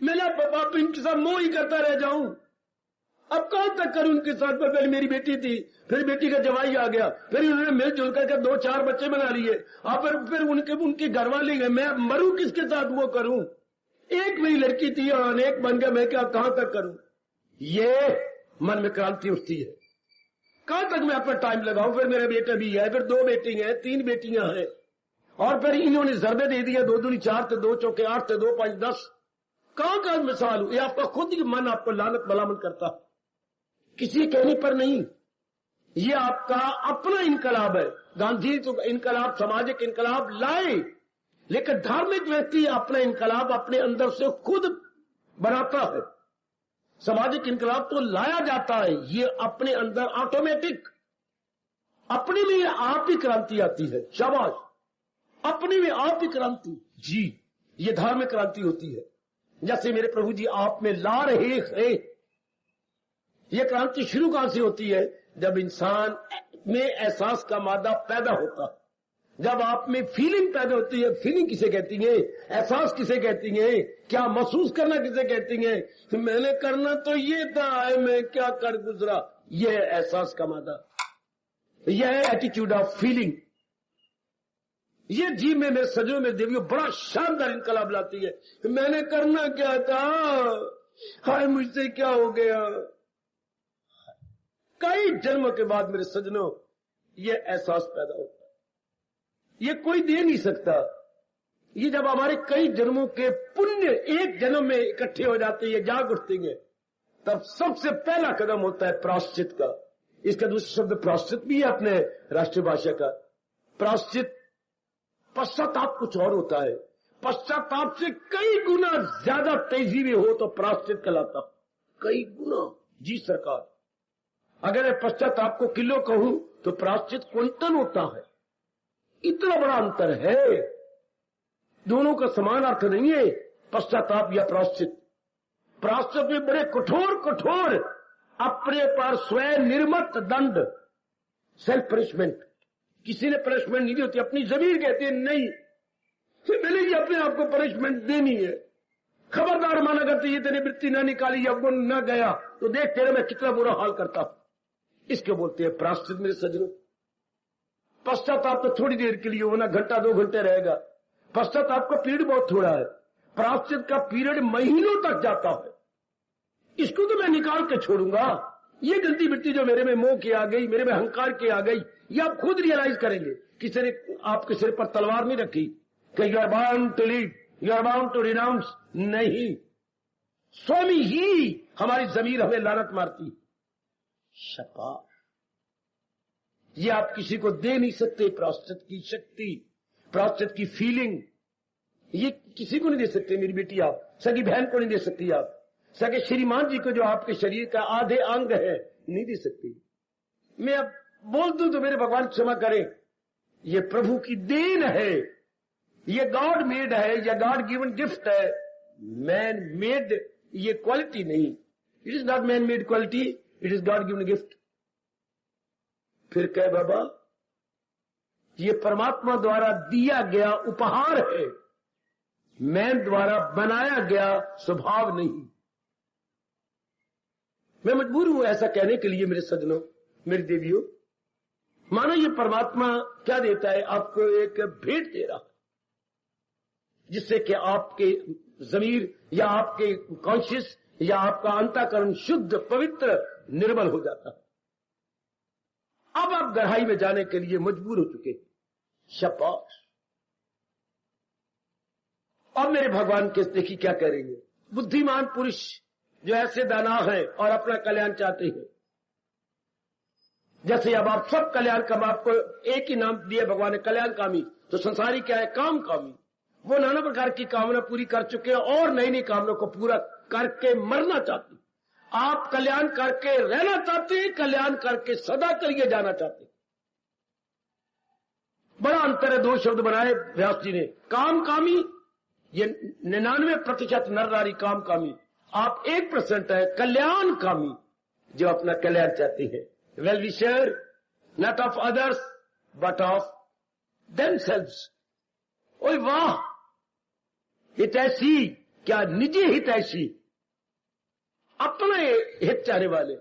A: मैंने बाप इनके साथ मोह ही करता रह जाऊं। अब कहां तक करूं उनके साथ? पर पहले मेरी बेटी थी, फिर बेटी का जवाई आ गया, फिर उन्होंने मिलजुल करके 2-4 बच्चे बना लिए, अब फिर उनके घर वाले गए, मैं मरूं किसके साथ? वो करूं। एक मेरी लड़की थी और अनेक बन गया, मैं क्या कहां तक करूं? ये मन में क्रांति उठती है, कहां तक मैं अपना टाइम लगाऊं? फिर मेरा बेटा भी है, फिर 2 बेटी हैं, 3 बेटियां हैं, और फिर इन्होंने जरबे दे दिया, 2 दूनी 4 थे, 2 चौके 8 थे, 2 5 10। कहां का मिसाल हूं? ये आपका खुद ही मन आपको लानत भलामत करता, किसी कहने पर नहीं। ये आपका अपना इनकलाब है। गांधी तो इनकलाब, सामाजिक इनकलाब लाए, लेकिन धार्मिक व्यक्ति अपना इनकलाब अपने अंदर से खुद बनाता है। सामाजिक इंकलाब तो लाया जाता है, ये अपने अंदर ऑटोमेटिक, अपने में आप ही क्रांति आती है। शाबाश, अपने में आप ही क्रांति, जी ये धार्मिक क्रांति होती है। जैसे मेरे प्रभु जी आप में ला रहे हैं, ये क्रांति शुरू कहां से होती है? जब इंसान में एहसास का मादा पैदा होता है, जब आप में फीलिंग पैदा होती है। फीलिंग किसे कहती है? एहसास किसे कहती है? क्या महसूस करना किसे कहती है? मैंने करना तो ये था, मैं क्या कर गुजरा, यह एहसास का मादा, यह है एटीट्यूड ऑफ फीलिंग। ये जी में मेरे सजों में देवियों बड़ा शानदार इनकलाब लाती है। मैंने करना क्या था, हाय मुझसे क्या हो गया। कई जन्मों के बाद मेरे सजनों ये एहसास पैदा होता है, ये कोई दे नहीं सकता। ये जब हमारे कई जन्मों के पुण्य एक जन्म में इकट्ठे हो जाते हैं, जाग उठते हैं, तब सबसे पहला कदम होता है प्रायश्चित का। इसका दूसरा शब्द प्रायश्चित भी है अपने राष्ट्रीय भाषा का। प्रायश्चित पश्चाताप कुछ और होता है, पश्चाताप से कई गुना ज्यादा तेजी में हो तो प्रायश्चित कहलाता। कई गुना, जी सरकार। अगर मैं पश्चाताप को किलो कहूं तो प्रायश्चित क्विंटल होता है। इतना बड़ा अंतर है, दोनों का समान अर्थ नहीं है पश्चाताप या प्रायश्चित। प्रायश्चित में बड़े कठोर कठोर अपने पर स्वयं निर्मित दंड, सेल्फ पनिशमेंट। किसी ने पनिशमेंट नहीं दी होती, अपनी जमीर कहती है नहीं मिलेगी, अपने आप को पनिशमेंट देनी है। खबरदार माना करती है, तेरी वृत्ति न निकाली या गुण न गया तो देख तेरे में कितना बुरा हाल करता हूं। इसके बोलते हैं प्रायश्चित मेरे सजनों। पश्चाताप तो थोड़ी देर के लिए हो ना, घंटा 2 घंटे रहेगा। पश्चाताप का पीरियड बहुत थोड़ा है, प्रायश्चित का पीरियड महीनों तक जाता है। इसको तो मैं निकाल के छोड़ूंगा। ये गलती वृत्ति जो मेरे में मोह की आ गई, मेरे में अहंकार की आ गई, ये आप खुद रियलाइज करेंगे। किसी ने आपके सिर पर तलवार नहीं रखी कि you are bound to leave, you are bound to renounce, नहीं। स्वयं ही हमारी जमीर हमें लानत मारती। शाबाश, ये आप किसी को दे नहीं सकते। प्रायश्चित की शक्ति, प्रायश्चित की फीलिंग, ये किसी को नहीं दे सकते। मेरी बेटी आप सगी बहन को नहीं दे सकती, आप सगे श्रीमान जी को जो आपके शरीर का आधे अंग है नहीं दे सकती। मैं अब बोल दूं तो मेरे भगवान क्षमा करें, ये प्रभु की देन है, ये गॉड मेड है, या गॉड गिवन गिफ्ट है। मैन मेड ये क्वालिटी नहीं, it is not man made quality, it is God given gift. फिर कहे बाबा ये परमात्मा द्वारा दिया गया उपहार है, मैन द्वारा बनाया गया स्वभाव नहीं। मैं मजबूर हूं ऐसा कहने के लिए मेरे सज्जनों, मेरी देवियों। मानो ये परमात्मा क्या देता है, आपको एक भेंट दे रहा है जिससे कि आपके जमीर या आपके कॉन्शियस या आपका अंतःकरण शुद्ध पवित्र निर्मल हो जाता है। अब आप गहराई में जाने के लिए मजबूर हो चुके। शाबाश। अब मेरे भगवान के देखिए क्या करेंगे। बुद्धिमान पुरुष जो ऐसे दाना है और अपना कल्याण चाहते हैं, जैसे अब आप सब कल्याण का, आपको एक ही नाम दिया भगवान ने, कल्याणकामी। तो संसारी क्या है? काम कामी। वो नाना प्रकार की कामना पूरी कर चुके हैं और नई नई कामनाओं को पूरा करके मरना चाहते हैं। आप कल्याण करके रहना चाहते हैं, कल्याण करके सदा के लिए जाना चाहते हैं। बड़ा अंतर है। 2 शब्द बनाए व्यास जी ने, काम कामी। ये 99% नर नारी काम कामी, आप 1% है कल्याण कामी, जो अपना कल्याण चाहते हैं। Well wisher not of others but of themselves. ओए वाह, हितैषी, क्या निजी हितैषी, अपने हित चाहने वाले।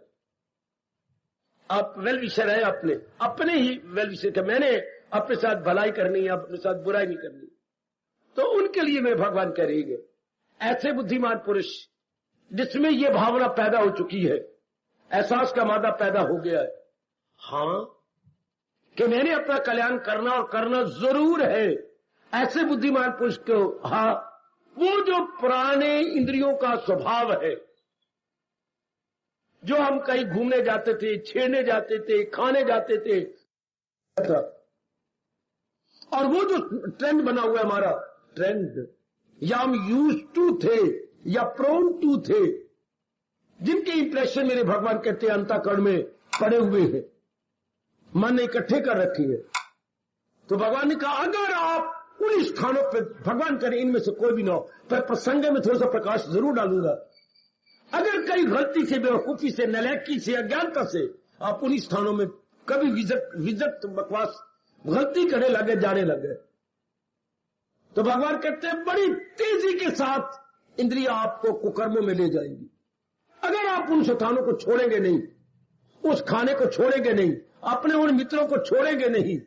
A: आप वेल विशर है, अपने ही वेल विशर का, मैंने अपने साथ भलाई करनी है, अपने साथ बुराई नहीं करनी। तो उनके लिए मेरे भगवान करेंगे। ऐसे बुद्धिमान पुरुष जिसमें ये भावना पैदा हो चुकी है, एहसास का मादा पैदा हो गया है, हां कि मैंने अपना कल्याण करना और करना जरूर है, ऐसे बुद्धिमान पुरुष को, हां, वो जो पुराने इंद्रियों का स्वभाव है, जो हम कहीं घूमने जाते थे, छेड़ने जाते थे, खाने जाते थे, और वो जो ट्रेंड बना हुआ है हमारा ट्रेंड, या हम यूज टू थे या प्रोन टू थे, जिनके इंप्रेशन मेरे भगवान कहते हैं अंतःकरण में पड़े हुए हैं, मन ने इकट्ठे कर रखी है। तो भगवान ने कहा अगर आप उन स्थानों पर, भगवान करें इनमें से कोई भी ना हो, पर प्रसंग में थोड़ा सा प्रकाश जरूर डालूंगा, अगर कई गलती से, बेवकूफी से, नलायकी से, अज्ञानता से आप उन स्थानों में कभी विजत बकवास गलती करने लगे, जाने लगे, तो भगवान कहते हैं बड़ी तेजी के साथ इंद्रिया आपको कुकर्मों में ले जाएंगी। अगर आप उन स्थानों को छोड़ेंगे नहीं, उस खाने को छोड़ेंगे नहीं, अपने उन मित्रों को छोड़ेंगे नहीं,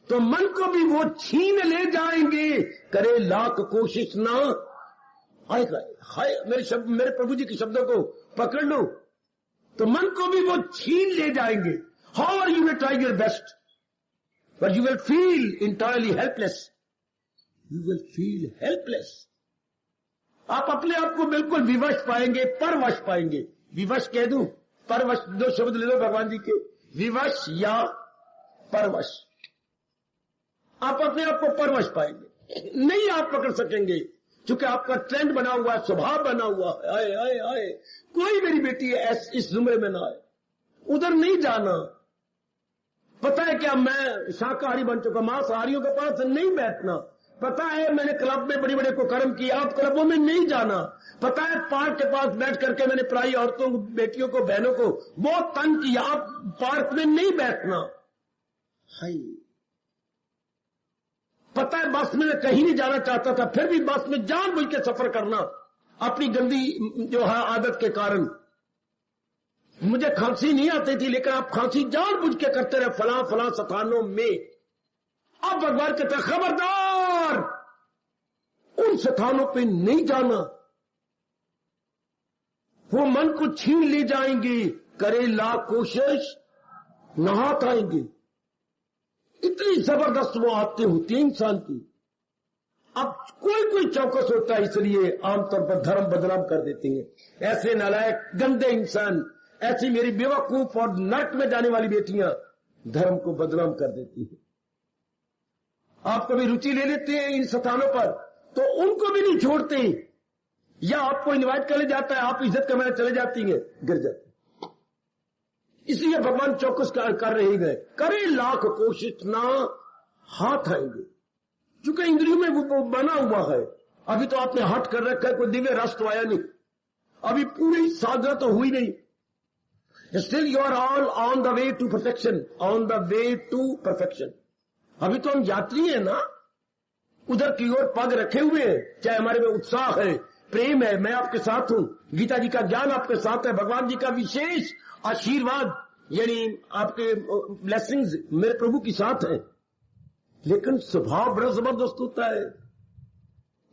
A: तो मन को भी वो छीन ले जाएंगे, करे लाख कोशिश ना आएगा। हाय मेरे प्रभु जी के शब्दों को पकड़ लो, तो मन को भी वो छीन ले जाएंगे। How are you will try your best but you will feel entirely helpless, you will feel helpless. आप अपने आप को बिल्कुल विवश पाएंगे, परवश पाएंगे। विवश कह दूं, परवश, दो शब्द ले लो भगवान जी के, विवश या परवश। आप अपने आप को परवश पाएंगे, नहीं आप पकड़ सकेंगे, क्योंकि आपका ट्रेंड बना हुआ है, स्वभाव बना हुआ है। आए आए आए, कोई मेरी बेटी इस जुमरे में ना आए, उधर नहीं जाना। पता है क्या, मैं शाकाहारी बन चुका, मांसाहारियों के पास नहीं बैठना। पता है मैंने क्लब में बड़े बड़े कुकर्म किया, आप क्लबों में नहीं जाना। पता है पार्क के पास बैठ करके मैंने पराई औरतों को, बेटियों को, बहनों को बहुत तंग किया, आप पार्क में नहीं बैठना। हाय, पता है बस में कहीं नहीं जाना चाहता था, फिर भी बस में जानबूझ के सफर करना, अपनी गंदी जो है आदत के कारण। मुझे खांसी नहीं आती थी, लेकिन आप खांसी जानबूझ के करते रहे फलां फलां स्थानों में। अब भगवान कहते हैं खबरदार, उन स्थानों पे नहीं जाना, वो मन को छीन ले जाएंगे, करे लाख कोशिश नहात आएंगे। इतनी जबरदस्त वो आदतें होती है इंसान की। अब कोई चौकस होता है, इसलिए आमतौर पर धर्म बदनाम कर देते हैं। ऐसे नालायक गंदे इंसान, ऐसी मेरी बेवकूफ और नरक में जाने वाली बेटियां धर्म को बदनाम कर देती हैं। आप कभी रुचि ले लेते हैं इन स्थानों पर, तो उनको भी नहीं छोड़ते, या आपको इनवाइट कर ले जाता है, आप इज्जत करने चले जाती हैं, गिर जाते। इसलिए भगवान चौकस कर रहे गए, करे लाख कोशिश ना हाथ आएंगे, क्योंकि इंद्रियों में वो बना हुआ है। अभी तो आपने हट कर रखा है, कोई दिव्य रस तो आया नहीं, अभी पूरी साधना तो हुई नहीं। Still you are all on the way to perfection, on the way to perfection. अभी तो हम यात्री हैं ना, उधर की ओर पग रखे हुए हैं। चाहे हमारे में उत्साह है, प्रेम है, मैं आपके साथ हूं, गीता जी का ज्ञान आपके साथ है, भगवान जी का विशेष आशीर्वाद यानी आपके ब्लेसिंग्स मेरे प्रभु के साथ है, लेकिन स्वभाव बड़ा जबरदस्त होता है,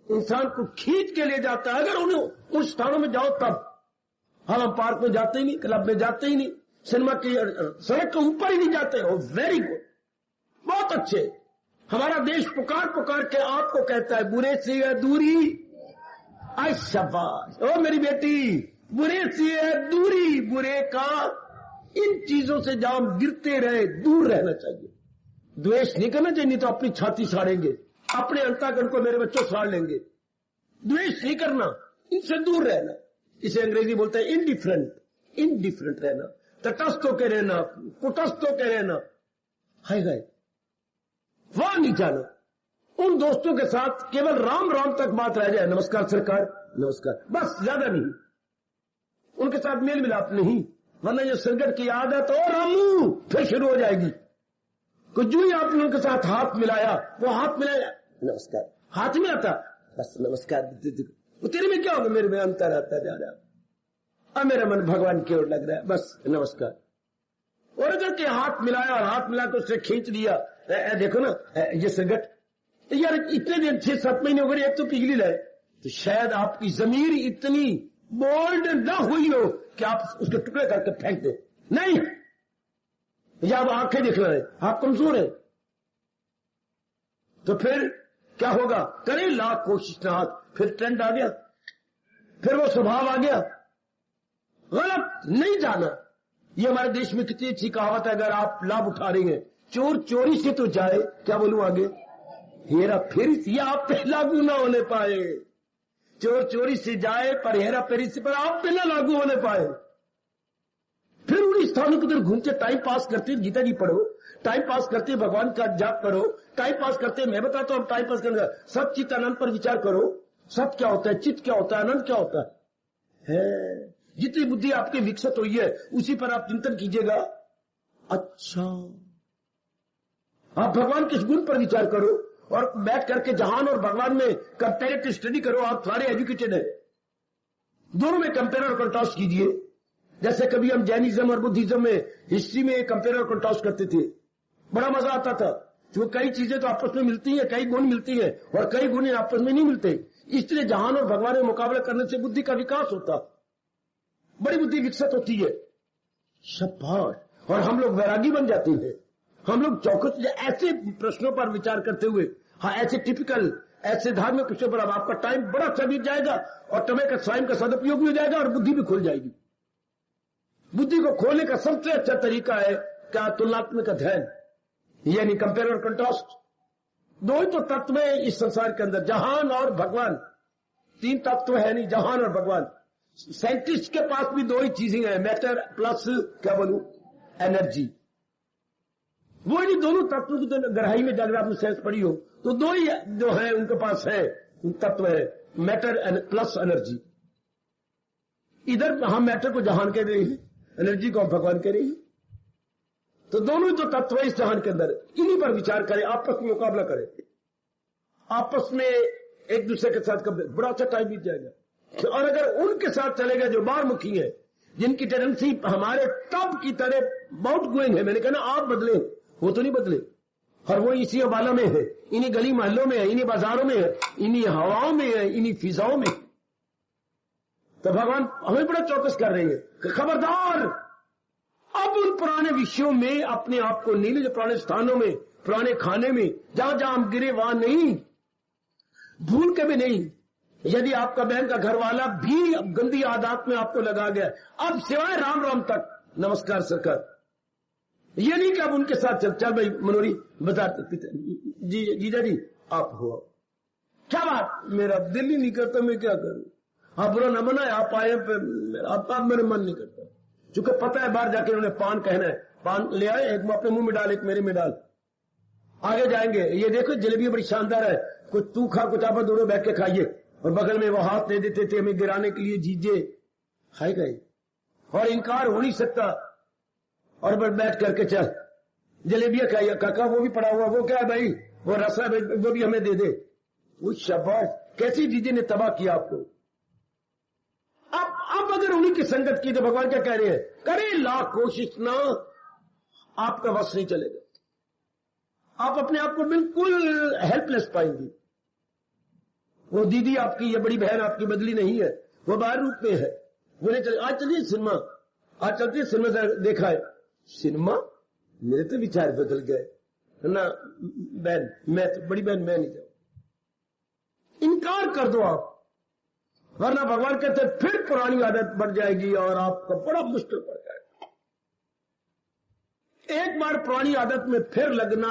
A: इंसान को खींच के ले जाता है। अगर उन्हें उन स्थानों में जाओ तब, हम पार्क में जाते ही नहीं, क्लब में जाते ही नहीं, सिनेमा की सड़क के ऊपर ही नहीं जाते। ओ वेरी गुड, बहुत अच्छे। हमारा देश पुकार पुकार के आपको कहता है बुरे से है दूरी। आई शाबाश, ओ मेरी बेटी, बुरे से है दूरी, बुरे का इन चीजों से जहां गिरते रहे दूर रहना चाहिए। द्वेष नहीं करना चाहिए, नहीं तो अपनी छाती साड़ेंगे, अपने अंतःकरण को मेरे बच्चों साड़ लेंगे। द्वेष नहीं करना, इनसे दूर रहना। इसे अंग्रेजी बोलते हैं इंडिफरेंट, इंडिफरेंट रहना, तटस्थ होकर रहना, कुटस्थ होकर रहना। हाय गए वहां नहीं जाना। उन दोस्तों के साथ केवल राम राम तक बात रह जाए, नमस्कार सरकार, नमस्कार, बस, ज्यादा नहीं। उनके साथ मेल मिलाप नहीं, वरना ये सिरगट की आदत और रामू फिर शुरू हो जाएगी। कुछ जो ही आपने उनके साथ हाथ मिलाया, वो हाथ मिलाया, नमस्कार, हाथ में आता, बस नमस्कार, तेरे में क्या होगा, मेरे में अंतर आता जा रहा, अब मेरा मन भगवान की ओर लग रहा है, बस नमस्कार। और अगर के हाथ मिलाया और हाथ मिला तो उससे खींच लिया, देखो ना ये सिगरेट, यार इतने दिन 6-7 महीने हो गए, एक तो पिघली रहे, तो शायद आपकी जमीर इतनी बोल्ड न हुई हो कि आप उसके टुकड़े करके फेंक दे। नहीं, या आप आंखें दिख रहे, आप कमजोर है, तो फिर क्या होगा, करे लाख कोशिश ना हाथ, फिर ट्रेंड आ गया, फिर वो स्वभाव आ गया। गलत नहीं जाना। ये हमारे देश में कितनी अच्छी कहावत है, अगर आप लाभ उठा रही हैं, चोर चोरी से तो जाए, क्या बोलूं आगे, हेरा फेरी या आप पे लागू ना होने पाए। चोर चोरी से जाए पर हेरा फेरी से पर आप पे ना लागू होने पाए। फिर उन स्थानों को उधर घूमते टाइम पास करते गीता जी पढ़ो, टाइम पास करते भगवान का जाप करो, टाइम पास करते मैं बताता हूं टाइम पास करने का सब चित्त आनंद पर विचार करो। सब क्या होता है, चित्त क्या होता है, आनंद क्या होता है। जितनी बुद्धि आपकी विकसित हुई है उसी पर आप चिंतन कीजिएगा। अच्छा आप भगवान के गुण पर विचार करो और बैठ करके जहान और भगवान में कंपेरेटिव स्टडी करो। आप सारे एजुकेटेड है, दोनों में कंपेयर और कंट्रास्ट कीजिए। जैसे कभी हम जैनिज्म और बुद्धिज्म में हिस्ट्री में कंपेयर और कंट्रास्ट करते थे, बड़ा मजा आता था। जो कई चीजें तो आपस में मिलती हैं, कई गुण मिलती हैं और कई गुण आपस में नहीं मिलते। इसलिए जहान और भगवान में मुकाबला करने से बुद्धि का विकास होता, बड़ी बुद्धि विकसित होती है। शाबाश। और हम लोग वैरागी बन जाते हैं। हम लोग चौकस ऐसे प्रश्नों पर विचार करते हुए, हाँ ऐसे टिपिकल ऐसे धार्मिक विषयों पर अब आपका टाइम बड़ा अच्छा बीत जाएगा और समय का स्वयं का सदुपयोग भी हो जाएगा और बुद्धि भी खुल जाएगी। बुद्धि को खोलने का सबसे अच्छा तरीका है क्या, तुलनात्मक अध्ययन, यानी कंपेयर और कंट्रास्ट। दो ही तो तत्व है इस संसार के अंदर, जहान और भगवान। तीन तत्व है नहीं, जहान और भगवान। साइंटिस्ट के पास भी दो ही चीजें हैं, मैटर प्लस क्या बोलूं एनर्जी। वो नहीं दोनों तत्वों की तो गहराई में जाकर आपने साइंस पढ़ी हो तो दो ही जो है उनके पास है तत्व है, मैटर प्लस एनर्जी। इधर हम मैटर को जहान कह रहे हैं, एनर्जी को हम भगवान कह रहे हैं। तो दोनों जो तत्व है इस जहान के अंदर, इन्हीं पर विचार करें, आपस में मुकाबला करें, आपस में एक दूसरे के साथ बड़ा अच्छा टाइम बीत जाएगा। और अगर उनके साथ चलेगा जो बाहरमुखी है, जिनकी टेंडेंसी हमारे तब की तरह बहुत गोइंग है, मैंने कहा ना आप बदले, वो तो नहीं बदले और वो इसी अबाला में है, इन्हीं गली मोहल्लों में है, इन्हीं बाजारों में है, इन्हीं हवाओं में है, इन्हीं फिजाओं में। तो भगवान हमें बड़ा चौकस कर रहे हैं कि खबरदार अब उन पुराने विषयों में अपने आप को नहीं ले, जो पुराने स्थानों में, पुराने खाने में जहां जहां हम गिरे वहां नहीं, भूल के भी नहीं। यदि आपका बहन का घर वाला भी गंदी आदत में आपको लगा गया, अब सिवाय राम राम तक नमस्कार सरकार, ये नहीं कि अब उनके साथ चल भाई मनोरी बता जी जीजा जी आप हो, क्या बात, मेरा दिल ही नहीं करता, मैं क्या करूं। आप बुरा न मनाए, आप आए आप मेरे मन नहीं करता, चूंकि पता है बाहर जाके उन्होंने पान कहना है, पान ले आए, एक अपने मुंह में डाल, एक मेरे में डाल, आगे जाएंगे। ये देखो जलेबी बड़ी शानदार है, कुछ तू खा, कुछ आप दोनों बैठ के खाइए, और बगल में वो हाथ दे देते थे हमें गिराने के लिए, जीजे खाए गए और इनकार हो नहीं सकता। और बैठ करके चल जलेबियां खाइए, काका वो भी पड़ा हुआ, वो क्या है भाई, वो रसा वो भी हमें दे दे। वो शाबाश, कैसी जीजे ने तबाह किया आपको। अब अगर उन्हीं की संगत की तो भगवान क्या कह रहे हैं, करे लाख कोशिश ना, आपका वश नहीं चलेगा, आप अपने आप को बिल्कुल हेल्पलेस पाएंगे। वो दीदी आपकी या बड़ी बहन आपकी बदली नहीं है, वो बाहर रूप में है, वो नहीं चले। आज चलिए सिनेमा, आज चलते सिनेमा से देखा है, सिनेमा मेरे तो विचार बदल गए ना बहन, मैं तो बड़ी बहन मैं नहीं जाऊं। इनकार कर दो आप, वरना भगवान कहते फिर पुरानी आदत बढ़ जाएगी और आपका बड़ा मुश्किल पड़ जाएगा। एक बार पुरानी आदत में फिर लगना,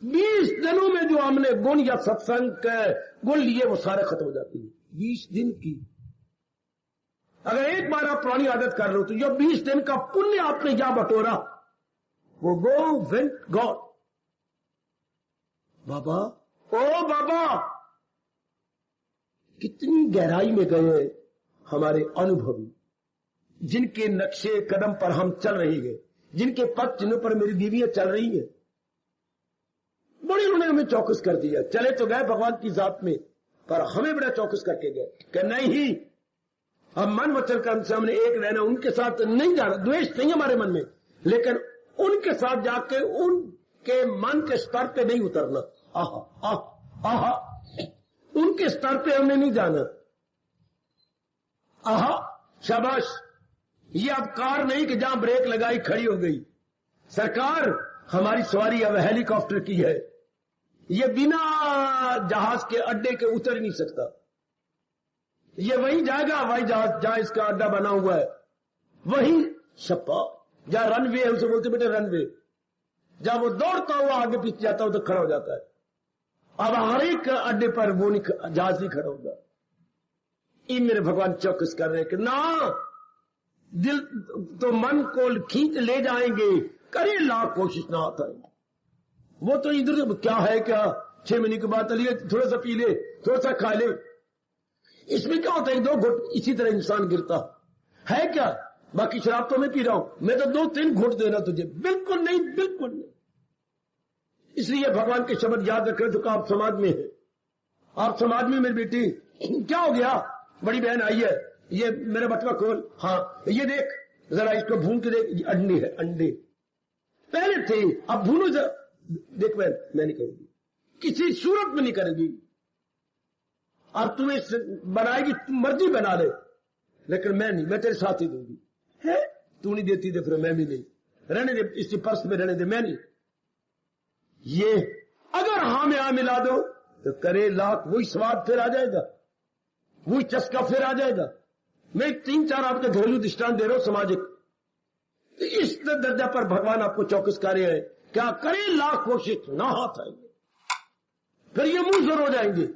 A: 20 दिनों में जो हमने गुण या सत्संग के गुण लिए वो सारे खत्म हो जाती है। 20 दिन की अगर एक बार आप पुरानी आदत कर लो तो जो 20 दिन का पुण्य आपने या बटोरा वो गो वेंट गॉड। बाबा ओ बाबा, कितनी गहराई में गए हमारे अनुभवी, जिनके नक्शे कदम पर हम चल रही है, जिनके पथ चिन्हों पर मेरी बीवियां चल रही है। बड़ी उन्होंने हमें चौकस कर दिया। चले तो गए भगवान की जात में, पर हमें बड़ा चौकस करके गए कि नहीं, हम मन वचन कर्म से हमने एक रहना, उनके साथ नहीं जाना। द्वेष नहीं हमारे मन में, लेकिन उनके साथ जाके उनके मन के स्तर पे नहीं उतरना। आहा आहा आहा, उनके स्तर पे हमने नहीं जाना। आहा शाबाश, ये अब कार नहीं कि जहां ब्रेक लगाई खड़ी हो गई। सरकार हमारी सवारी अब हेलीकॉप्टर की है, ये बिना जहाज के अड्डे के उतर नहीं सकता। ये वहीं जाएगा हवाई जहाज जहां इसका अड्डा बना हुआ है, वहीं छप्पा जहां रनवे है, उसे बोलते बेटे रनवे। जब वो दौड़ता हुआ आगे पीछे जाता हो तो खड़ा हो जाता है। अब हर एक अड्डे पर वो जहाज नहीं खड़ा होगा। ये मेरे भगवान चौकस कर रहे हैं कि ना, दिल तो मन को खींच ले जाएंगे, करे लाख कोशिश ना आता है। वो तो इधर से क्या है, क्या 6 महीने के बाद लिए थोड़ा सा पी ले, थोड़ा सा खा ले, इसमें क्या होता है, 2 घुट इसी तरह इंसान गिरता है क्या। बाकी शराब तो मैं पी रहा हूं, मैं तो 2-3 घुट देना तुझे, बिल्कुल नहीं, बिल्कुल नहीं। इसलिए भगवान के शब्द याद रखें जो आप समाज में है। आप समाज में मेरी बेटी क्या हो गया, बड़ी बहन आई है, ये मेरा बटवा खोल, हाँ ये देख जरा इसको भून के देख, ये अंडे है, अंडे पहले थे अब भूनो जरा, देख बहन मैं नहीं करूंगी, किसी सूरत में नहीं करेगी। और तुम्हें बनाएगी, तुम मर्जी बना ले, लेकिन मैं नहीं, मैं तेरे साथ ही दूंगी। है तू नहीं देती, दे फिर मैं भी नहीं, रहने दे, इसी पर्स में रहने दे, मैं नहीं। ये अगर हाँ में हाँ मिला दो तो करे लाख, वही स्वाद फिर आ जाएगा, वही चस्का फिर आ जाएगा। मैं 3-4 आपके घरेलू दृष्टांत दे रहा हूं सामाजिक। तो इस दर्जा पर भगवान आपको चौकस कर रहे हैं, क्या करे लाख कोशिश ना हाथ आएंगे, फिर ये मुंह जोर हो जाएंगे।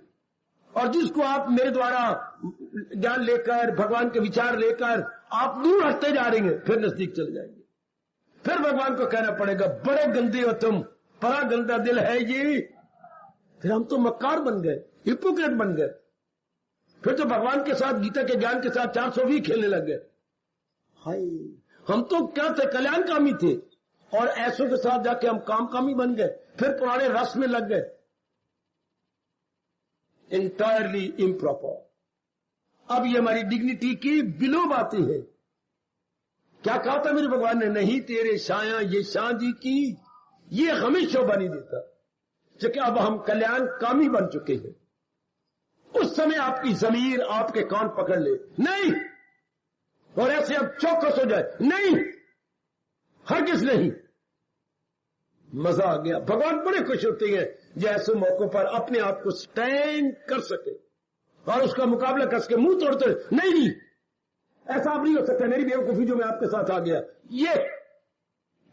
A: और जिसको आप मेरे द्वारा ज्ञान लेकर, भगवान के विचार लेकर आप दूर हटते जा रहे हैं, फिर नजदीक चले जाएंगे। फिर भगवान को कहना पड़ेगा, बड़े गंदे हो तुम, बड़ा गंदा दिल है ये। फिर हम तो मक्कार बन गए, हिपोक्रेट बन गए। फिर तो भगवान के साथ, गीता के ज्ञान के साथ 420 खेलने लग गए। हाय, हम तो क्या थे, कल्याणकामी थे, और ऐसों के साथ जाके हम कामकामी बन गए, फिर पुराने रस में लग गए। Entirely improper. अब ये हमारी डिग्निटी की बिलो बातें है। क्या कहा था मेरे भगवान ने, नहीं तेरे शाया ये शाह जी की, ये हमें शोभा नहीं देता। क्योंकि अब हम कल्याणकामी बन चुके हैं। उस समय आपकी जमीर आपके कान पकड़ ले, नहीं, और ऐसे अब चौकस हो जाए, नहीं, हरगिज नहीं। मजा आ गया। भगवान बड़े खुश होते हैं जो ऐसे मौकों पर अपने आप को स्टैंड कर सके और उसका मुकाबला कर सके। मुंह तोड़ते नहीं, ऐसा आप नहीं हो सकता, मेरी बेवकूफी जो मैं आपके साथ आ गया, ये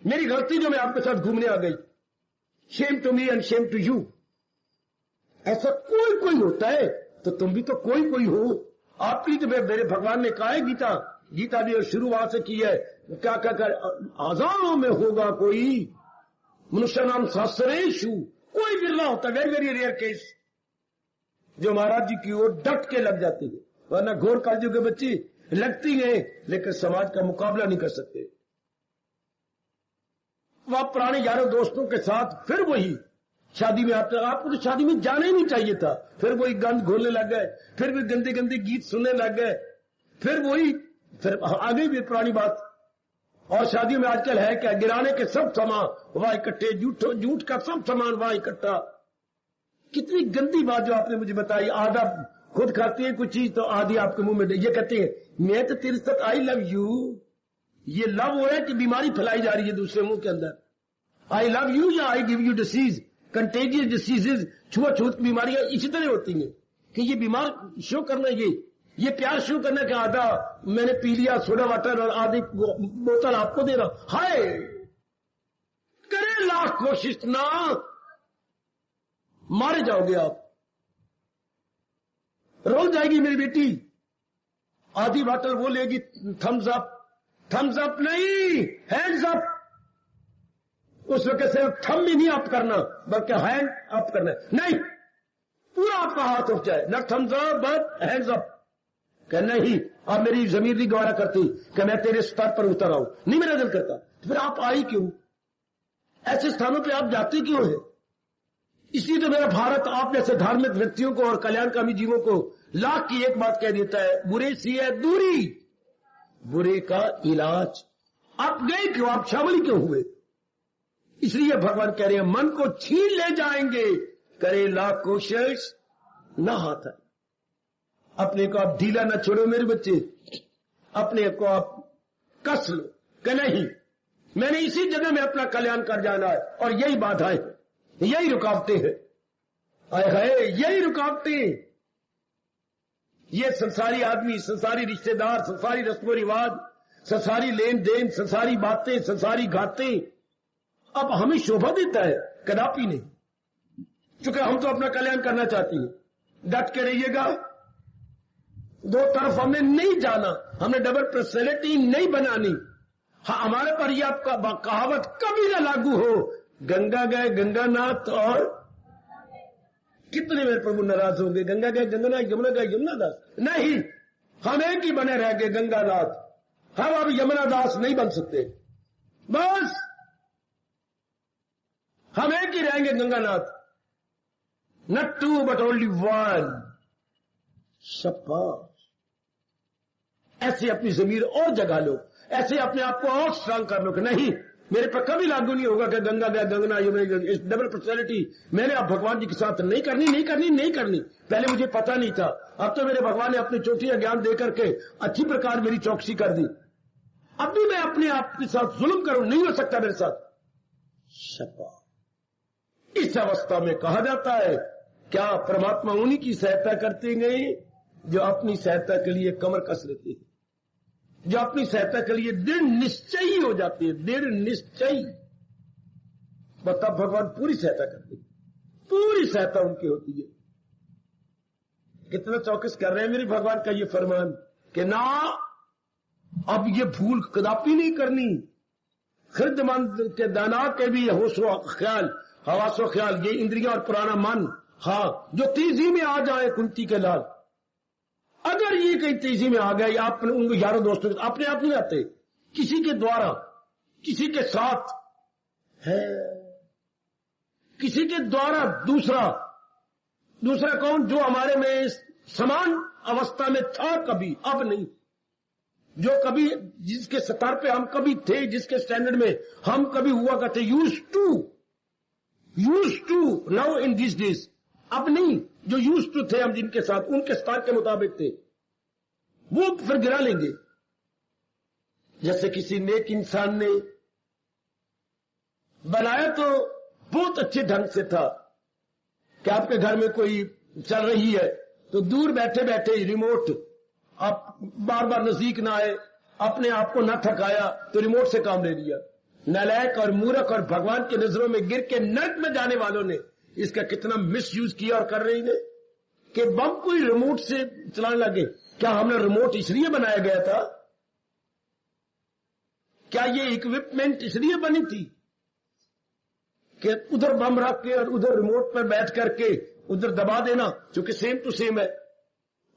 A: मेरी गलती जो मैं आपके साथ घूमने आ गई, shame to me and shame to you. ऐसा कोई कोई होता है, तो तुम भी तो कोई कोई हो। आपकी तो मेरे भगवान ने कहा है, गीता भी शुरुआत से की है, क्या क्या कर, हजारों में होगा कोई, मनुष्य नाम शास्त्रेशु, कोई बिरला होता, वेरी वेरी रेयर केस, जो महाराज जी की ओर डट के लग जाती है। वरना घोर कालजू के बच्चे लगती है, लेकिन समाज का मुकाबला नहीं कर सकते। वह पुराने यारों दोस्तों के साथ फिर वही शादी में आते, आपको तो शादी में जाना ही नहीं चाहिए था, फिर वही गंद घोलने लग गए, फिर भी गंदे गंदे गीत सुनने लग गए, फिर आगे भी पुरानी बात। और शादियों में आजकल है क्या, गिराने के सब सामान वहां इकट्ठे, झूठ का सब सामान वहां इकट्ठा। कितनी गंदी बात जो आपने मुझे बताई। आधा खुद खाती है कुछ चीज तो आधी आपके मुंह में, ये कहते हैं मैं तो तेरे साथ आई लव यू। ये लव हो रहा है कि बीमारी फैलाई जा रही है दूसरे मुंह के अंदर। आई लव यू या I give you disease, contagious diseases, छुआछूत की बीमारियां इसी तरह होती हैं कि ये बीमार शो करना, ये प्यार शो करना कि आधा मैंने पी लिया सोडा वाटर और आधी बोतल आपको दे रहा। हाय, करे लाख कोशिश ना, मारे जाओगे आप। रोल जाएगी मेरी बेटी, आधी बोतल वो लेगी, थम्स अप नहीं, हैंड्स अप। उस वक्त सिर्फ थम भी नहीं अप करना, बल्कि हैंड अप करना, नहीं, पूरा आपका हाथ उठ जाए, न thumbs up but hands up. कह नहीं, अब मेरी जमीर नहीं गवारा करती कि मैं तेरे स्तर पर उतर आऊं, नहीं मेरा दिल करता। तो फिर आप आई क्यों, ऐसे स्थानों पे आप जाते क्यों है? इसलिए तो मेरा भारत आप जैसे धार्मिक व्यक्तियों को और कल्याणकामी जीवों को लाख की एक बात कह देता है, बुरे से है दूरी, बुरे का इलाज। आप गए क्यों, आप शामिल क्यों हुए? इसलिए भगवान कह रहे हैं मन को छीन ले जाएंगे, करे लाख कोशिश ना हाथ आए। अपने को आप ढीला न छोड़ो मेरे बच्चे, अपने को आप कस लो कि नहीं, मैंने इसी जगह में अपना कल्याण कर जाना है। और यही बाधाएं हैं, यही रुकावटें हैं, यही रुकावटें। ये संसारी आदमी, संसारी रिश्तेदार, संसारी रस्मो रिवाज, संसारी लेन देन, संसारी बातें, संसारी घातें अब हमें शोभा देता है? कदापि नहीं, क्योंकि हम तो अपना कल्याण करना चाहते हैं। डट के रहिएगा, दो तरफ हमने नहीं जाना, हमने डबल पर्सनैलिटी नहीं बनानी। हाँ, हमारे पर यह आपका कहावत कभी ना लागू हो, गंगा गए गंगानाथ और कितने मेरे प्रभु नाराज होंगे, गंगा गए गंगानाथ, यमुना गए यमुनादास। नहीं, हम एक ही बने रह गए गंगानाथ, हम अब यमुनादास नहीं बन सकते। बस हम एक ही रहेंगे Ganganath, not two but only one. शाबाश, ऐसे अपनी जमीर और जगा लो, ऐसे अपने आप को और स्ट्रांग कर लो कि नहीं, मेरे पर कभी लागू नहीं होगा कि गंगा गया गंगना इस डबल पर्सनैलिटी मैंने अब भगवान जी के साथ नहीं करनी। पहले मुझे पता नहीं था, अब तो मेरे भगवान ने अपनी चोटियां ज्ञान देकर के अच्छी प्रकार मेरी चौकसी कर दी। अब भी मैं अपने आप के साथ जुल्म करूं, नहीं हो सकता मेरे साथ। शाबाश, इस अवस्था में कहा जाता है क्या परमात्मा उन्हीं की सहायता करते गए जो अपनी सहायता के लिए कमर कस लेते हैं, जो अपनी सहायता के लिए दृढ़ निश्चयी हो जाती है, दृढ़ निश्चयी। तब भगवान पूरी सहायता करते हैं, पूरी सहायता उनकी होती है। कितना चौकस कर रहे हैं मेरे भगवान का ये फरमान कि ना अब ये भूल कदापि नहीं करनी। खिरदमंद के दाना के भी होशो ख्याल, हवासो ख्याल, ये इंद्रिया और पुराना मन, हाँ, जो तेजी में आ जाए कुंती के लाल, अगर ये कहीं तेजी में आ गए, आप उनको यारों दोस्तों अपने आप नहीं आते, किसी के द्वारा, किसी के साथ है, किसी के द्वारा, दूसरा कौन, जो हमारे में समान अवस्था में था कभी, अब नहीं, जो कभी जिसके स्तर पे हम कभी थे, जिसके स्टैंडर्ड में हम कभी हुआ करते, use to now in this days, अब नहीं, जो यूज टू थे हम जिनके साथ, उनके स्तर के मुताबिक थे, वो फिर गिरा लेंगे। जैसे किसी नेक इंसान ने बनाया तो बहुत अच्छे ढंग से था कि आपके घर में कोई चल रही है तो दूर बैठे बैठे रिमोट, आप बार बार नजदीक ना आए, अपने आप को न थकाया तो रिमोट से काम ले लिया। नालायक और मूर्ख और भगवान की नजरों में गिर के नर्क में जाने वालों ने इसका कितना मिस यूज किया और कर रही ने कि बम कोई रिमोट से चलाने लगे। क्या हमने रिमोट इसलिए बनाया गया था? क्या ये इक्विपमेंट इसलिए बनी थी कि उधर बम रख के और उधर रिमोट पर बैठ करके उधर दबा देना, क्योंकि सेम टू सेम है,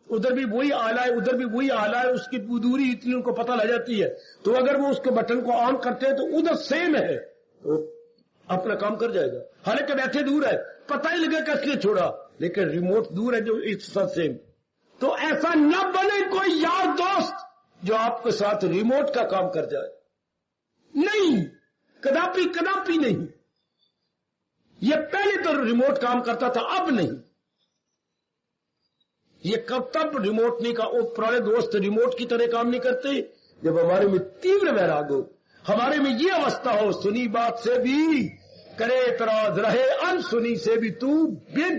A: उधर भी वही आला है, उधर भी वही आला है, उसकी दूरी इतनी उनको पता लग जाती है, तो अगर वो उसके बटन को ऑन करते हैं तो उधर सेम है तो अपना काम कर जाएगा। हालांकि बैठे दूर है, पता ही लगे किसने छोड़ा, लेकिन रिमोट दूर है जो एक साथ सेम। तो ऐसा न बने कोई यार दोस्त जो आपके साथ रिमोट का काम कर जाए, नहीं, कदापि कदापि नहीं। ये पहले तो रिमोट काम करता था, अब नहीं। ये कब तक रिमोट नहीं का, वो पुराने दोस्त रिमोट की तरह काम नहीं करते जब हमारे में तीव्र वैराग हो, हमारे में ये अवस्था हो, सुनी बात से भी करे एतराज, रहे अनसुनी से भी तू बिन,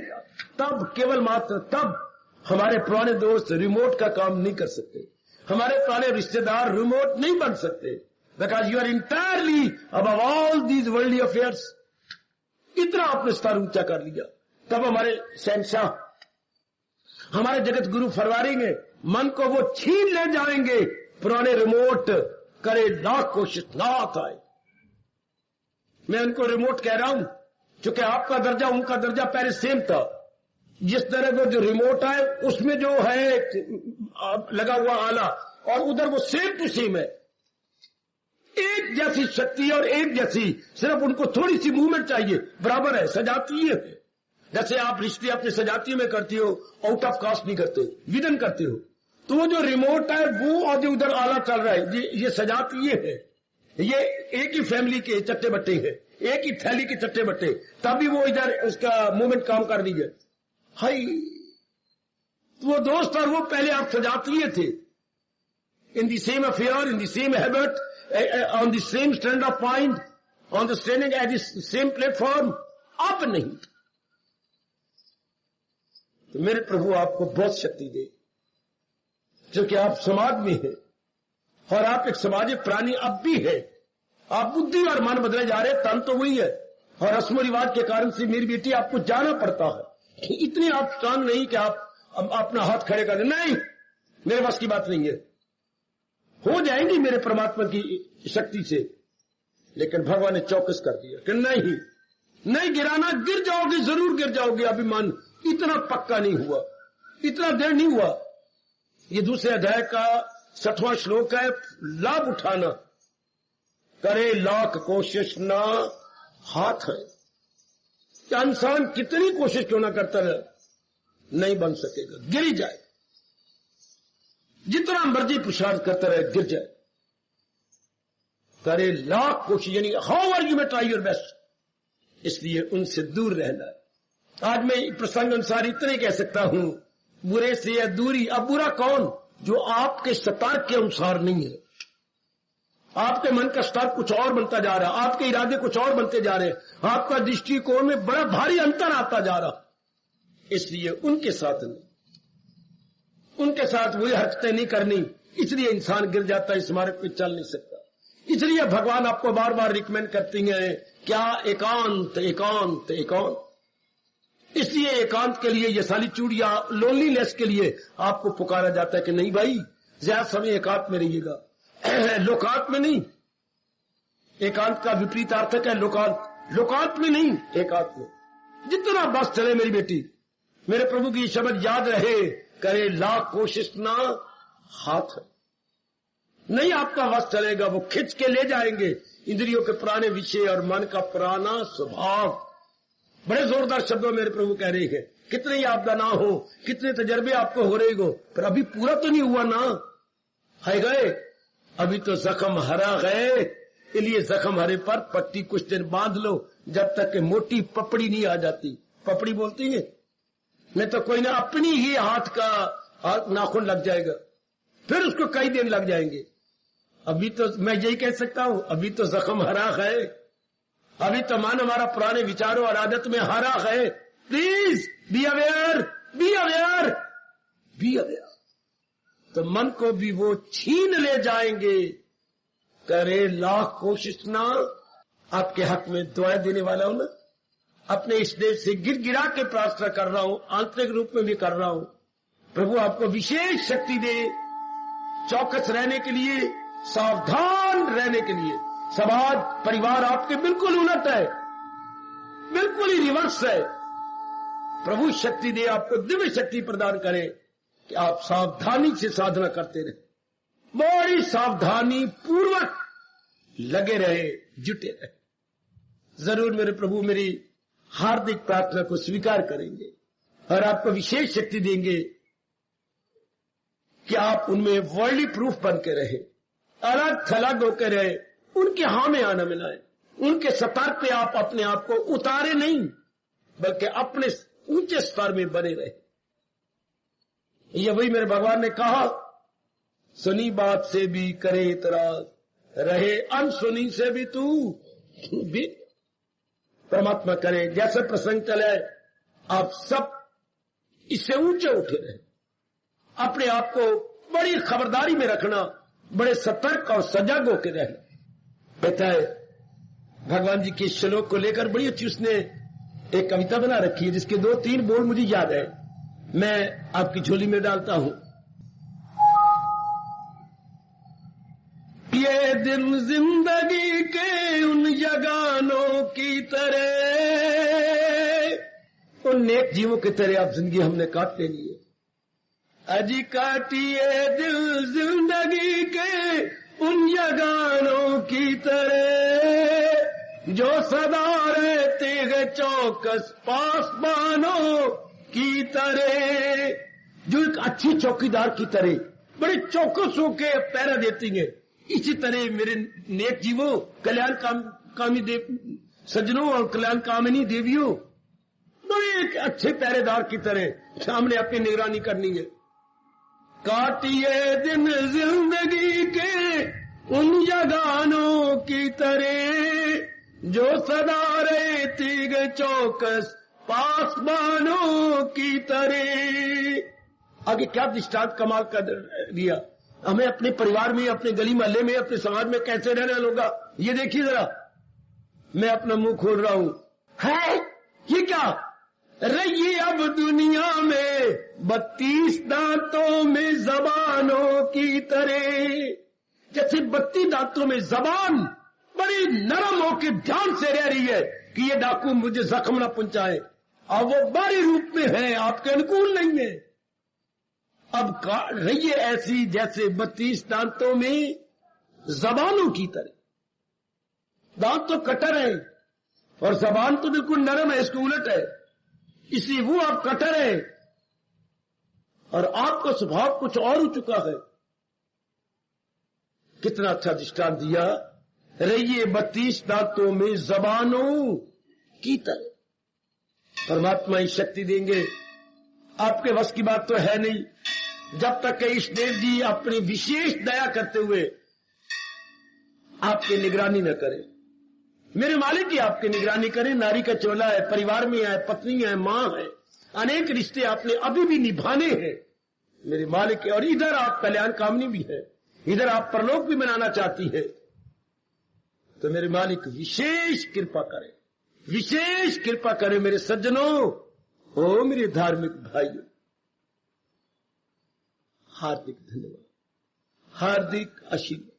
A: तब केवल मात्र तब हमारे पुराने दोस्त रिमोट का काम नहीं कर सकते, हमारे पुराने रिश्तेदार रिमोट नहीं बन सकते, because you are entirely above all these worldly affairs. इतना आपने स्तर ऊंचा कर लिया, तब हमारे शहंशाह, हमारे जगत गुरु फरवारेंगे, मन को वो छीन ले जाएंगे, पुराने रिमोट करे लाख कोशिश ना आए। मैं उनको रिमोट कह रहा हूं क्योंकि आपका दर्जा उनका दर्जा पहले सेम था। जिस तरह का जो रिमोट है उसमें जो है लगा हुआ आला और उधर वो सेम टू सेम है, एक जैसी शक्ति और एक जैसी, सिर्फ उनको थोड़ी सी मूवमेंट चाहिए, बराबर है, सजातीय है। जैसे आप रिश्ते अपने सजातीय में करते हो, आउट ऑफ कास्ट नहीं करते, विदन करते हो, तो वो जो रिमोट है वो और जो उधर आला चल रहा है ये सजातीय है, ये एक ही फैमिली के चट्टे बट्टे है, एक ही थैली के चट्टे बट्टे, तभी वो इधर उसका मूवमेंट काम कर रही है। हाई वो दोस्त और वो पहले आप सजातीय थे, in the same affair, in the same habit, on the same stand of mind, on the standing at the same platform, अब नहीं। तो मेरे प्रभु आपको बहुत शक्ति दे, क्योंकि आप समाज में हैं और आप एक सामाजिक प्राणी अब भी है। आप बुद्धि और मन बदले जा रहे, तन तो वही है, और रस्म रिवाज के कारण से मेरी बेटी आपको जाना पड़ता है। इतने आप स्ट्रांग नहीं कि आप अपना हाथ खड़े कर दे, नहीं, मेरे बस की बात नहीं है। हो जाएंगी मेरे परमात्मा की शक्ति से, लेकिन भगवान ने चौकस कर दिया कि नहीं गिराना, गिर जाओगे, जरूर गिर जाओगे। अभिमान इतना पक्का नहीं हुआ, इतना देर नहीं हुआ। ये दूसरे अध्याय का 6वां श्लोक है, लाभ उठाना, करे लाख कोशिश ना हाथ है। क्या इंसान कितनी कोशिश क्यों ना करता रहे, नहीं बन सकेगा, गिर ही जाए। जितना मर्जी पुरुषार्थ करता रहे, गिर जाए। करे लाख कोशिश, यानी हाउ आर यू में ट्राई योर बेस्ट, इसलिए उनसे दूर रहना। आज मैं प्रसंग अनुसार इतने कह सकता हूं, बुरे से या दूरी। अब बुरा कौन? जो आपके सतर्क के अनुसार नहीं है। आपके मन का स्तर कुछ और बनता जा रहा है, आपके इरादे कुछ और बनते जा रहे हैं, आपका दृष्टिकोण में बड़ा भारी अंतर आता जा रहा, इसलिए उनके साथ नहीं, उनके साथ वही हरकतें नहीं करनी। इसलिए इंसान गिर जाता है, इस मार्ग पे चल नहीं सकता। इसलिए भगवान आपको बार बार रिकमेंड करती हैं, क्या एकांत एकांत एकांत। इसलिए एकांत के लिए, ये सॉलिट्यूड या लोनलीनेस के लिए आपको पुकारा जाता है कि नहीं भाई, ज्यादा समय एकांत में रहिएगा, लोकांत में नहीं। एकांत का विपरीत अर्थक है लोकांत, लोकांत में नहीं, एकांत में। जितना बस चले मेरी बेटी, मेरे प्रभु की शब्द याद रहे, करे लाख कोशिश ना हाथ है। नहीं आपका वश चलेगा, वो खिंच के ले जाएंगे इंद्रियों के पुराने विषय और मन का पुराना स्वभाव। बड़े जोरदार शब्दों मेरे प्रभु कह रहे हैं, कितने ही आपदा ना हो, कितने तजर्बे आपको हो रहे हो, पर अभी पूरा तो नहीं हुआ ना, है गए, अभी तो जख्म हरा गए। इसलिए जख्म हरे पर पट्टी कुछ दिन बांध लो, जब तक कि मोटी पपड़ी नहीं आ जाती। पपड़ी बोलती है, नहीं तो कोई ना अपनी ही हाथ का नाखून लग जाएगा, फिर उसको कई दिन लग जाएंगे। अभी तो मैं यही कह सकता हूं, अभी तो जख्म हरा है, अभी तो मन हमारा पुराने विचारों और आदत में हरा है। Please be aware, be aware, be aware. तो मन को भी वो छीन ले जाएंगे। करे लाख कोशिश ना, आपके हक में दुआएं देने वाला हूं ना, अपने इस देश से गिर गिरा के प्रार्थना कर रहा हूं, आंतरिक रूप में भी कर रहा हूं। प्रभु आपको विशेष शक्ति दे, चौकस रहने के लिए, सावधान रहने के लिए। समाज परिवार आपके बिल्कुल उलट है, बिल्कुल ही रिवर्स है। प्रभु शक्ति दे, आपको दिव्य शक्ति प्रदान करे कि आप सावधानी से साधना करते रहे, बड़ी सावधानी पूर्वक लगे रहे, जुटे रहे। जरूर मेरे प्रभु मेरी हार्दिक प्रार्थना को स्वीकार करेंगे और आपको विशेष शक्ति देंगे कि आप उनमें वर्ल्डली प्रूफ बन के रहे, अलग थलग होकर रहे, उनके हां में आना मिलाए, उनके सतर पे आप अपने आप को उतारे नहीं, बल्कि अपने ऊंचे स्तर में बने रहे। ये वही मेरे भगवान ने कहा, सुनी बात से भी करे इतराज, रहे अनसुनी से भी तू भी। परमात्मा करे जैसे प्रसंग चले, आप सब इससे ऊंचे उठे रहे, अपने आप को बड़ी खबरदारी में रखना, बड़े सतर्क और सजग होकर रहना। कहता है भगवान जी के श्लोक को लेकर बड़ी अच्छी उसने एक कविता बना रखी है, जिसके 2-3 बोल मुझे याद है, मैं आपकी झोली में डालता हूं। ये दिन जिंदगी के उन यगानों की तरह, उन नेक जीवों की तरह आप जिंदगी हमने काट लेनी है। अजी काटिए दिल जिंदगी के उन यगानों की तरह, जो सदा रहते हैं चौकस पासबानों की तरह। जो एक अच्छी चौकीदार की तरह बड़े चौकस होके पहरा देती है, इसी तरह मेरे नेक जीवों, कल्याण कामी सज्जनों और कल्याण कामिनी देवियों, बड़े एक अच्छे पहरेदार की तरह सामने अपनी निगरानी करनी है। काटिए दिन जिंदगी के उन यगानों की तरह, जो सदा रहती गए चौकस पासबानों की तरह। आगे क्या दृष्टांत कमाल कर दिया, हमें अपने परिवार में, अपने गली मोहल्ले में, अपने समाज में कैसे रहना होगा। ये देखिए जरा, मैं अपना मुंह खोल रहा हूं, है ये क्या, रहिए अब दुनिया में 32 दांतों में जबानों की तरह। जैसे 32 दांतों में जबान बड़ी नरम होकर ध्यान से रह रही है कि ये डाकू मुझे जख्म न पहुंचाए, और वो बारी रूप में है, आपके अनुकूल नहीं है। अब रहिए ऐसी जैसे 32 दांतों में जबानों की तरह। दांत तो कटर है और जबान तो बिल्कुल नरम है, इसको उलट है, इसलिए वो आप कटर है और आपका स्वभाव कुछ और हो चुका है। कितना अच्छा दृष्टांत दिया, रहिए 32 दांतों में जबानों की तरह। परमात्मा ही शक्ति देंगे, आपके वश की बात तो है नहीं। जब तक कि ईष्टदेव जी अपनी विशेष दया करते हुए आपकी निगरानी न करें, मेरे मालिक ही आपकी निगरानी करें। नारी का चोला है, परिवार में है, पत्नी है, मां है, अनेक रिश्ते आपने अभी भी निभाने हैं मेरे मालिक के। और इधर आप कल्याण कामनी भी है, इधर आप परलोक भी बनाना चाहती है, तो मेरे मालिक विशेष कृपा करें, विशेष कृपा करें मेरे सज्जनों, ओ मेरे धार्मिक भाइयों। हार्दिक धन्यवाद, हार्दिक आशीर्वाद।